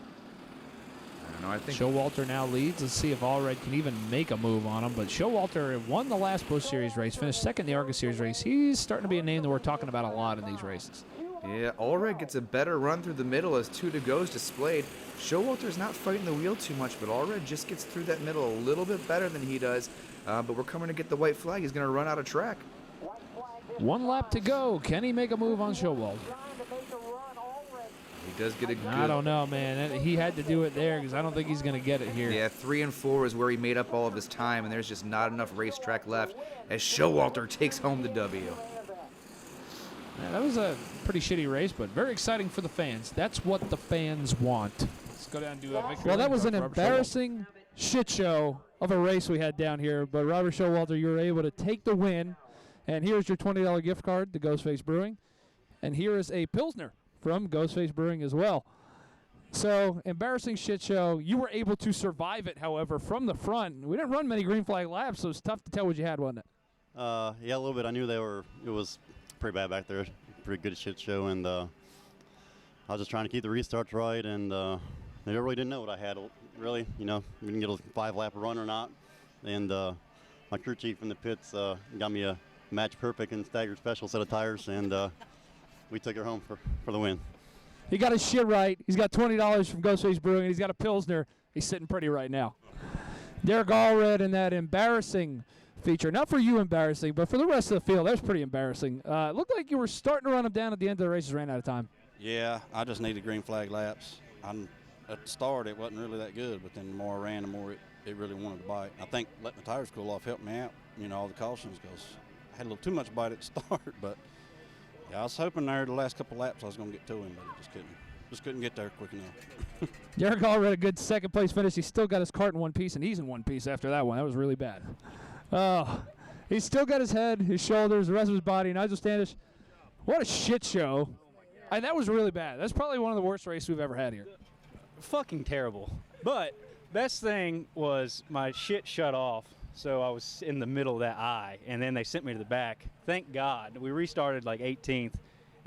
I don't know. I think Showalter now leads. Let's see if Allred can even make a move on him. But Showalter won the last Busch Series race, finished second in the ARCA Series race. He's starting to be a name that we're talking about a lot in these races. Yeah, Allred gets a better run through the middle as 2 to go's displayed. Showalter's not fighting the wheel too much, but Allred just gets through that middle a little bit better than he does. but we're coming to get the white flag. He's going to run out of track. 1 lap to go. Can he make a move on Showalter? He does get a good... I don't know, man. He had to do it there because I don't think he's going to get it here. Yeah, 3 and 4 is where he made up all of his time, and there's just not enough racetrack left as Showalter takes home the W. Yeah, that was a pretty shitty race, but very exciting for the fans. That's what the fans want. Let's go down and do a victory. Well, that was an Robert embarrassing shit show of a race we had down here, but Robert Showalter, you were able to take the win. And here's your $20 gift card to Ghostface Brewing. And here is a Pilsner from Ghostface Brewing as well. So, embarrassing shit show. You were able to survive it, however, from the front. We didn't run many green flag laps, so it's tough to tell what you had, wasn't it? Yeah, a little bit. I knew it was pretty bad back there. Pretty good shit show, and I was just trying to keep the restarts right, and they really didn't know what I had, really. You know, we didn't get a 5-lap run or not. And my crew chief in the pits got me a match perfect and staggered special set of tires, and we took her home for the win. He got his shit right. He's got $20 from Ghostface Brewing, and he's got a Pilsner. He's sitting pretty right now. Derek Allred in that embarrassing feature. Not for you embarrassing, but for the rest of the field, that was pretty embarrassing. It looked like you were starting to run him down at the end of the race, ran out of time. Yeah, I just needed green flag laps. At the start, it wasn't really that good, but then the more I ran, the more it really wanted to bite. I think letting the tires cool off helped me out, all the cautions, because I had a little too much bite at the start, but yeah, I was hoping there the last couple laps I was going to get to him, but I just couldn't get there quick enough. Derek Allred, a good second-place finish. He still got his cart in one piece, and he's in one piece after that one. That was really bad. He's still got his head, his shoulders, the rest of his body. Nigel Standish, what a shit show. And that was really bad. That's probably one of the worst races we've ever had here. Fucking terrible. But best thing was my shit shut off. So I was in the middle of that eye, and then they sent me to the back. Thank God. We restarted like 18th,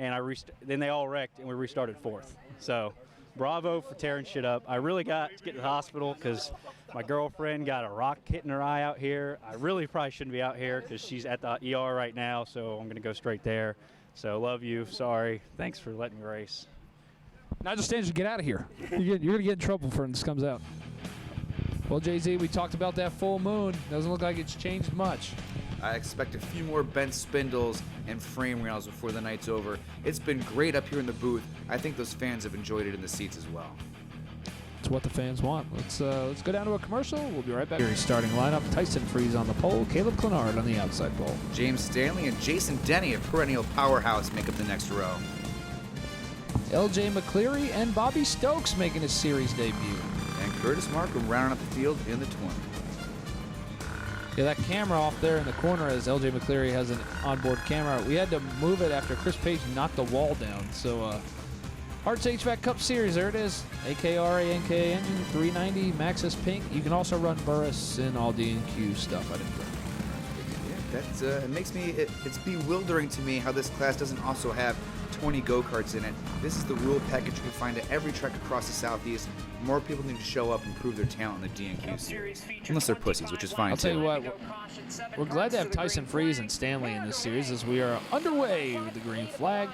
and then they all wrecked, and we restarted 4th. So bravo for tearing shit up. I really got to get to the hospital because my girlfriend got a rock hitting her eye out here. I really probably shouldn't be out here because she's at the ER right now, so I'm going to go straight there. So love you. Sorry. Thanks for letting me race. Nigel Standish, get out of here. You're going to get in trouble when this comes out. Well, Jay-Z, we talked about that full moon. Doesn't look like it's changed much. I expect a few more bent spindles and frame rails before the night's over. It's been great up here in the booth. I think those fans have enjoyed it in the seats as well. It's what the fans want. Let's go down to a commercial. We'll be right back. Here, starting lineup: Tyson Fries on the pole, Caleb Clenard on the outside pole. James Stanley and Jason Denny, a perennial powerhouse, make up the next row. LJ McCleary and Bobby Stokes making his series debut. And Curtis Markham rounding up the field in the 20. Yeah, that camera off there in the corner, as LJ McCleary has an onboard camera. We had to move it after Chris Page knocked the wall down. So, Hearts HVAC Cup Series, there it is. AKRA NK engine, 390, Maxxis Pink. You can also run Burris and all DNQ stuff. I didn't run. Yeah, that's it makes me. It's bewildering to me how this class doesn't also have 20 go-karts in it. This is the rule package you can find at every track across the Southeast. More people need to show up and prove their talent in the DNQ series. Unless they're pussies, which is fine, I'll tell too. you what, we're glad to have Tyson Fries and Stanley in this series as we are underway with the green flag.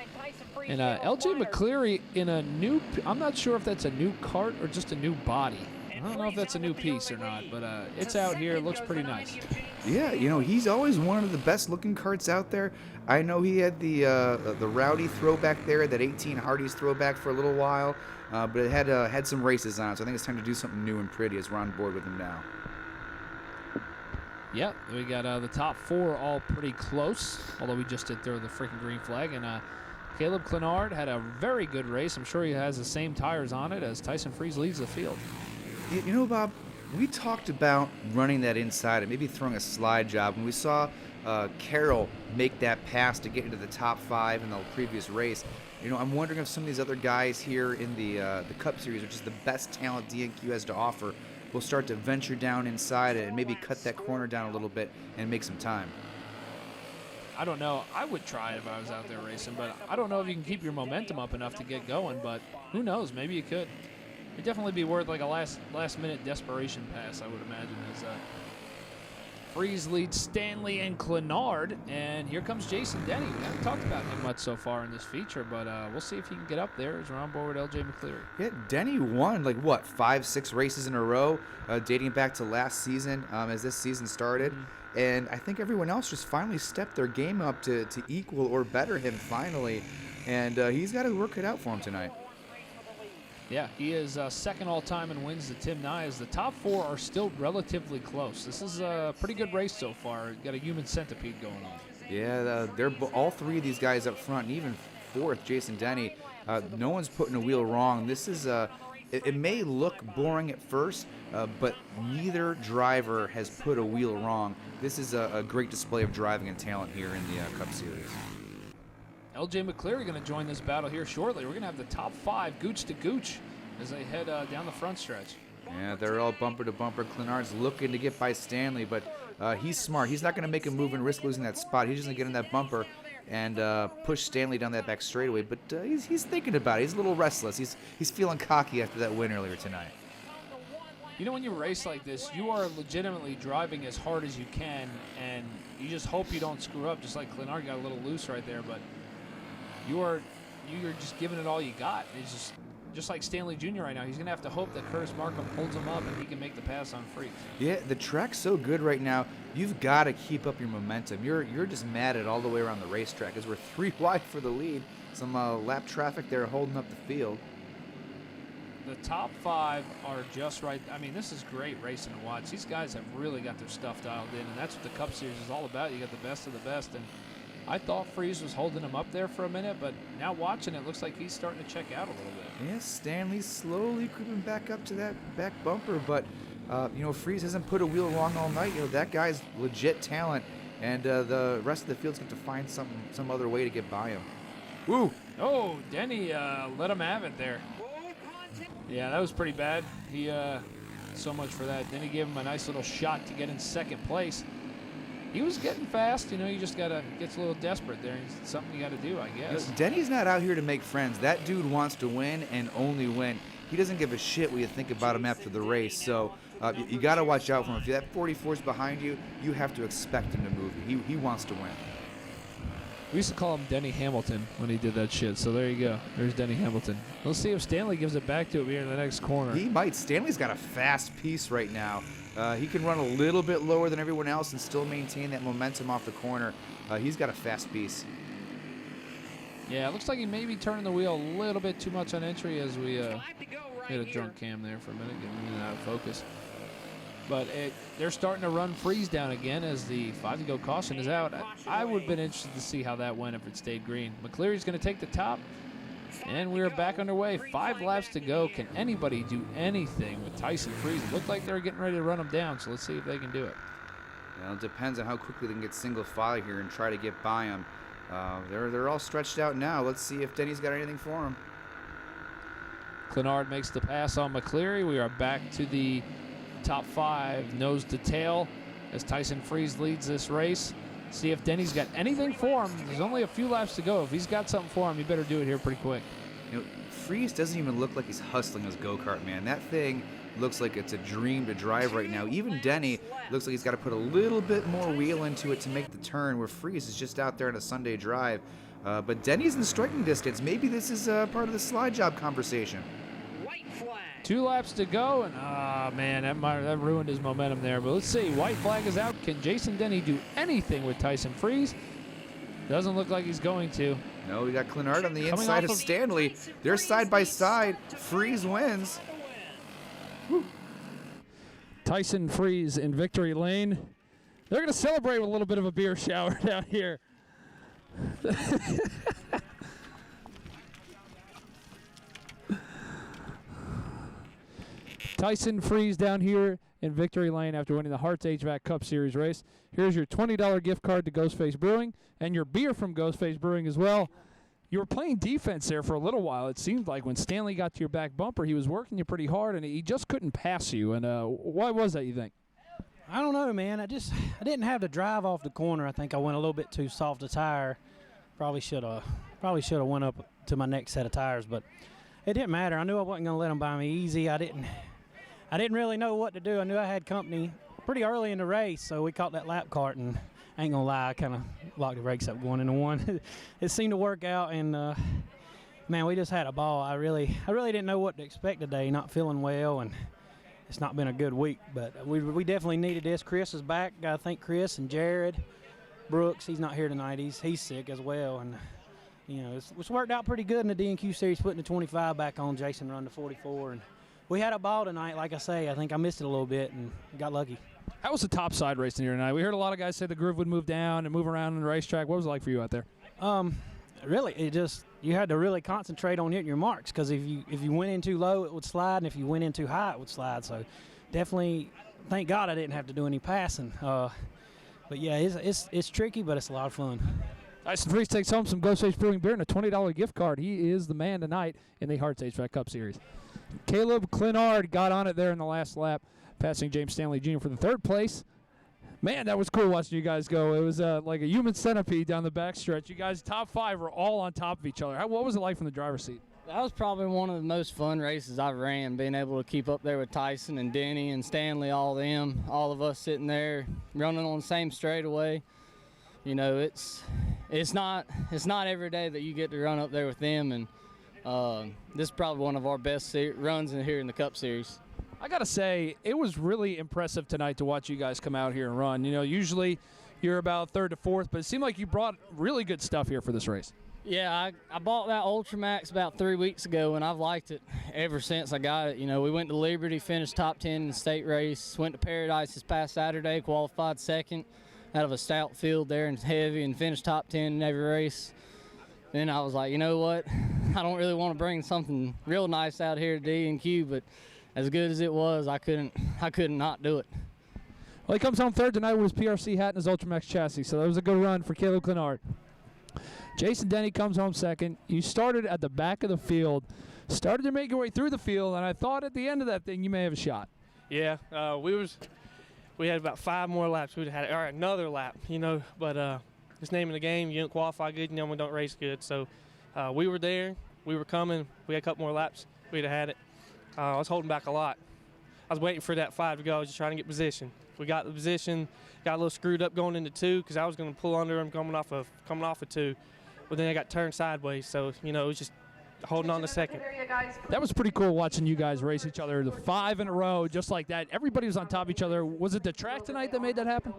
And LJ McCleary in a new, I'm not sure if that's a new cart or just a new body. I don't know if that's a new piece or not, but it's out here. It looks pretty nice. Yeah, he's always one of the best-looking karts out there. I know he had the Rowdy throwback there, that 18 Hardy's throwback for a little while, but it had some races on it, so I think it's time to do something new and pretty as we're on board with him now. Yep, we got the top 4 all pretty close, although we just did throw the freaking green flag. And Caleb Clenard had a very good race. I'm sure he has the same tires on it as Tyson Fries leads the field. You know, Bob, we talked about running that inside and maybe throwing a slide job. When we saw Carroll make that pass to get into the top 5 in the previous race, I'm wondering if some of these other guys here in the Cup Series, which is the best talent DNQ has to offer, will start to venture down inside it and maybe cut that corner down a little bit and make some time. I don't know. I would try it if I was out there racing, but I don't know if you can keep your momentum up enough to get going, but who knows? Maybe you could. It'd definitely be worth like a last-minute desperation pass, I would imagine. Fries leads Stanley and Clenard, and here comes Jason Denny. We haven't talked about him much so far in this feature, but we'll see if he can get up there as we're on board with LJ McCleary. Yeah, Denny won, like, what, 5-6 races in a row, dating back to last season as this season started. And I think everyone else just finally stepped their game up to equal or better him finally. And he's got to work it out for him tonight. Yeah, he is second all-time in wins to Tim Nyes. The top 4 are still relatively close. This is a pretty good race so far. Got a human centipede going on. Yeah, they're all 3 of these guys up front, and even 4th, Jason Denny. No one's putting a wheel wrong. This is it may look boring at first, but neither driver has put a wheel wrong. This is a great display of driving and talent here in the Cup Series. LJ McCleary going to join this battle here shortly. We're going to have the top 5 gooch to gooch as they head down the front stretch. Yeah, they're all bumper to bumper. Clenard's looking to get by Stanley, but he's smart. He's not going to make a move and risk losing that spot. He's just going to get in that bumper and push Stanley down that back straightaway. But he's thinking about it. He's a little restless. He's feeling cocky after that win earlier tonight. You know, when you race like this, you are legitimately driving as hard as you can, and you just hope you don't screw up, just like Clenard got a little loose right there. But you're just giving it all you got. It's just like Stanley Jr. right now. He's going to have to hope that Curtis Markham holds him up and he can make the pass on Fries. Yeah, the track's so good right now. You've got to keep up your momentum. You're just mad at all the way around the racetrack as we're 3 wide for the lead. Some lap traffic there holding up the field. The top 5 are just right. I mean, this is great racing to watch. These guys have really got their stuff dialed in, and that's what the Cup Series is all about. You got the best of the best, and I thought Fries was holding him up there for a minute, but now watching it, looks like he's starting to check out a little bit. Yeah, Stanley's slowly creeping back up to that back bumper, but Fries hasn't put a wheel wrong all night. That guy's legit talent, and the rest of the field's going to find some other way to get by him. Woo! Oh, Denny let him have it there. Yeah, that was pretty bad. He so much for that. Then he gave him a nice little shot to get in second place. He was getting fast, you just gets a little desperate there. It's something you gotta do, I guess. Denny's not out here to make friends. That dude wants to win and only win. He doesn't give a shit what you think about him after the race. So you gotta watch out for him. If that 44 is behind you, you have to expect him to move you. He wants to win. We used to call him Denny Hamilton when he did that shit. So there you go. There's Denny Hamilton. Let's see if Stanley gives it back to him here in the next corner. He might. Stanley's got a fast piece right now. He can run a little bit lower than everyone else and still maintain that momentum off the corner. He's got a fast piece. Yeah, it looks like he may be turning the wheel a little bit too much on entry as we hit a drunk cam there for a minute, getting in and out of focus. But they're starting to run Fries down again as the 5-to-go caution is out. I would have been interested to see how that went if it stayed green. McCleary's going to take the top, and we're back underway. 5 laps to go. Can anybody do anything with Tyson Fries? It looked like they're getting ready to run him down, so let's see if they can do it. Well, it depends on how quickly they can get single file here and try to get by him. They're all stretched out now. Let's see if Denny's got anything for him. Clenard makes the pass on McCleary. We are back to the top 5, nose to tail, as Tyson Fries leads this race. See if Denny's got anything for him. There's only a few laps to go. If he's got something for him, you better do it here pretty quick. Fries doesn't even look like he's hustling his go-kart, man. That thing looks like it's a dream to drive right now. Even Denny looks like he's got to put a little bit more wheel into it to make the turn, where Fries is just out there on a Sunday drive. But Denny's in striking distance. Maybe this is part of the slide job conversation. 2 laps to go, and man, that ruined his momentum there. But let's see, white flag is out. Can Jason Denny do anything with Tyson Fries? Doesn't look like he's going to. No, we got Clenard on the inside of Stanley. They're side by side. Fries wins. Woo. Tyson Fries in victory lane. They're going to celebrate with a little bit of a beer shower down here. Tyson Fries down here in victory lane after winning the Hearts HVAC Cup Series race. Here's your $20 gift card to Ghostface Brewing and your beer from Ghostface Brewing as well. You were playing defense there for a little while. It seemed like when Stanley got to your back bumper, he was working you pretty hard, and he just couldn't pass you. And why was that, you think? I don't know, man. I didn't have the drive off the corner. I think I went a little bit too soft a tire. Probably should have went up to my next set of tires, but it didn't matter. I knew I wasn't going to let them by me easy. I didn't really know what to do. I knew I had company pretty early in the race, so we caught that lap cart, and I ain't gonna lie, I kind of locked the brakes up going into one. It seemed to work out, and man, we just had a ball. I really didn't know what to expect today. Not feeling well, and it's not been a good week, but we definitely needed this. Chris is back. Gotta thank Chris and Jared. Brooks, he's not here tonight. He's sick as well, and you know it's worked out pretty good in the DNQ series, putting the 25 back on. Jason run to 44, and we had a ball tonight. Like I say, I think I missed it a little bit and got lucky. How was the top side racing here tonight? We heard a lot of guys say the groove would move down and move around on the racetrack. What was it like for you out there? Really, you had to really concentrate on hitting your marks, because if you went in too low, it would slide, and if you went in too high, it would slide. So definitely, thank God I didn't have to do any passing. But yeah, it's tricky, but it's a lot of fun. Tyson Fries takes home some Ghostface Brewing beer and a $20 gift card. He is the man tonight in the Hearts HVAC Cup Series. Caleb Clinard got on it there in the last lap, passing James Stanley Jr. for the third place. Man, that was cool watching you guys go. It was like a human centipede down the backstretch. You guys, top 5, were all on top of each other. What was it like from the driver's seat? That was probably one of the most fun races I've ran, being able to keep up there with Tyson and Denny and Stanley, all of us sitting there running on the same straightaway. You know, it's not every day that you get to run up there with them, and this is probably one of our best runs here in the Cup Series. I got to say, it was really impressive tonight to watch you guys come out here and run. You know, usually you're about 3rd to 4th, but it seemed like you brought really good stuff here for this race. Yeah, I bought that Ultramax about 3 weeks ago, and I've liked it ever since I got it. You know, we went to Liberty, finished top 10 in the state race, went to Paradise this past Saturday, qualified 2nd out of a stout field there and heavy, and finished top 10 in every race. Then I was like, you know what, I don't really want to bring something real nice out here to DNQ, but as good as it was, I couldn't not do it. Well, he comes home 3rd tonight with his PRC hat and his Ultramax chassis, so that was a good run for Caleb Clinard. Jason Denny comes home 2nd. You started at the back of the field, started to make your way through the field, and I thought at the end of that thing you may have a shot. Yeah, we had about 5 more laps. We'd have had or another lap, you know, but it's name of the game. You don't qualify good, you normally don't race good. So we were there, we were coming, we had a couple more laps, we'd have had it. I was holding back a lot. I was waiting for that 5 to go. I was just trying to get position. We got the position, got a little screwed up going into 2 because I was going to pull under him coming off of 2. But then I got turned sideways, so, you know, it was just holding on to 2nd. That was pretty cool watching you guys race each other, the 5 in a row, just like that. Everybody was on top of each other. Was it the track tonight that made that happen?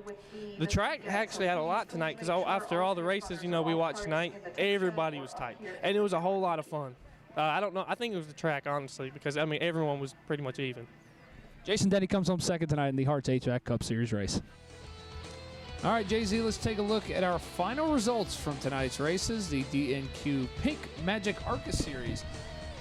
The track actually had a lot tonight because after all the races, you know, we watched tonight, everybody was tight. And it was a whole lot of fun. I don't know. I think it was the track, honestly, because, I mean, everyone was pretty much even. Jason Denny comes home 2nd tonight in the Hearts HVAC Cup Series race. All right, Jay-Z, let's take a look at our final results from tonight's races, the DNQ Pink Magic ARCA Series.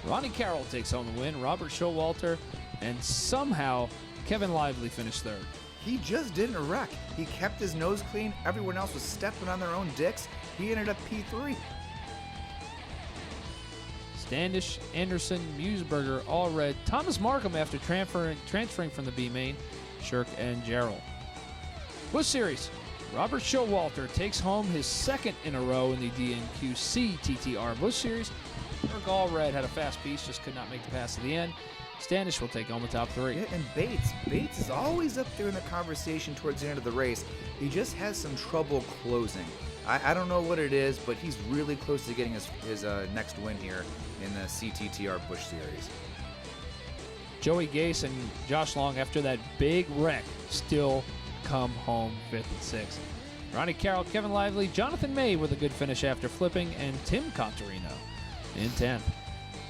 Ronnie Carroll takes home the win, Robert Showalter, and somehow Kevin Lively finished 3rd. He just didn't wreck. He kept his nose clean. Everyone else was stepping on their own dicks. He ended up P3. Standish, Anderson, Musburger, all red. Thomas Markham after transferring from the B-main, Shirk and Gerald. Busch Series. Robert Showalter takes home his 2nd in a row in the DNQ CTTR Busch Series. Shirk all red had a fast piece, just could not make the pass to the end. Standish will take home the top 3. Yeah, and Bates is always up there in the conversation towards the end of the race. He just has some trouble closing. I don't know what it is, but he's really close to getting his next win here in the CTTR Busch Series. Joey Gase and Josh Long, after that big wreck, still come home 5th and 6th. Ronnie Carroll, Kevin Lively, Jonathan May with a good finish after flipping, and Tim Contarino in 10th.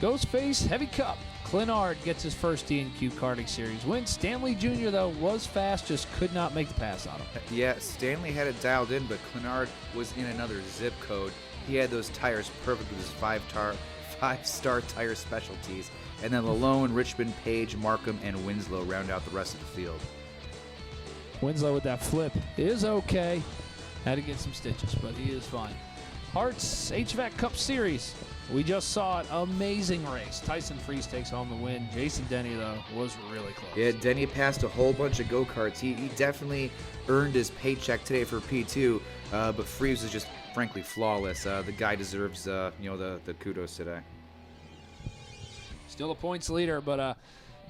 Ghostface Heavy Cup. Clinard gets his first DNQ karting series win. Stanley Jr., though, was fast, just could not make the pass on him. Yeah, Stanley had it dialed in, but Clinard was in another zip code. He had those tires perfect with his five-star tire specialties. And then Lalone, Richmond, Page, Markham, and Winslow round out the rest of the field. Winslow with that flip is okay. Had to get some stitches, but he is fine. Hearts HVAC Cup Series. We just saw an amazing race. Tyson Fries takes home the win. Jason Denny, though, was really close. Yeah, Denny passed a whole bunch of go-karts. He definitely earned his paycheck today for P2, but Fries was just, frankly, flawless. The guy deserves, the kudos today. Still a points leader, but,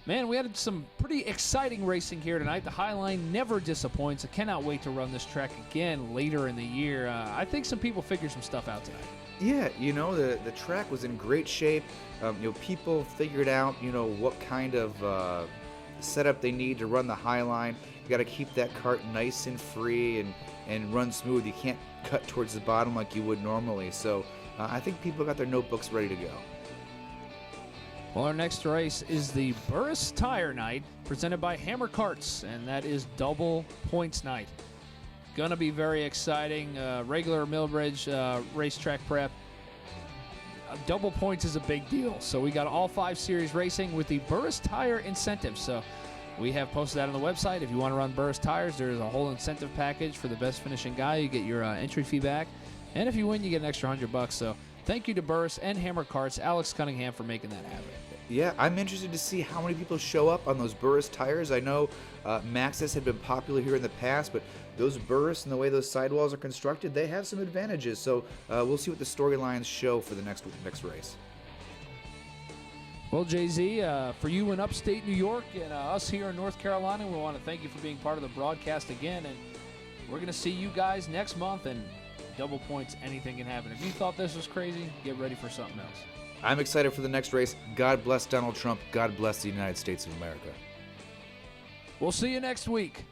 man, we had some pretty pretty exciting racing here tonight. The Highline never disappoints. I cannot wait to run this track again later in the year. I think some people figured some stuff out tonight. Yeah, the track was in great shape. People figured out, what kind of setup they need to run the Highline. You got to keep that cart nice and free and run smooth. You can't cut towards the bottom like you would normally. So I think people got their notebooks ready to go. Well, our next race is the Burris Tire Night presented by Hammer Carts, and that is double points night. Gonna be very exciting. Regular Millbridge racetrack prep. Double points is a big deal. So we got all 5 series racing with the Burris Tire incentive. So we have posted that on the website. If you want to run Burris tires, there's a whole incentive package for the best finishing guy. You get your entry fee back, and if you win, you get an extra $100. So thank you to Burris and Hammer Carts, Alex Cunningham, for making that happen. Yeah, I'm interested to see how many people show up on those Burris tires. I know Maxxis had been popular here in the past, but those Burris and the way those sidewalls are constructed, they have some advantages. So we'll see what the storylines show for the next race. Well, Jay-Z, for you in upstate New York and us here in North Carolina, we want to thank you for being part of the broadcast again. And we're going to see you guys next month, and double points, anything can happen. If you thought this was crazy, get ready for something else. I'm excited for the next race. God bless Donald Trump. God bless the United States of America. We'll see you next week.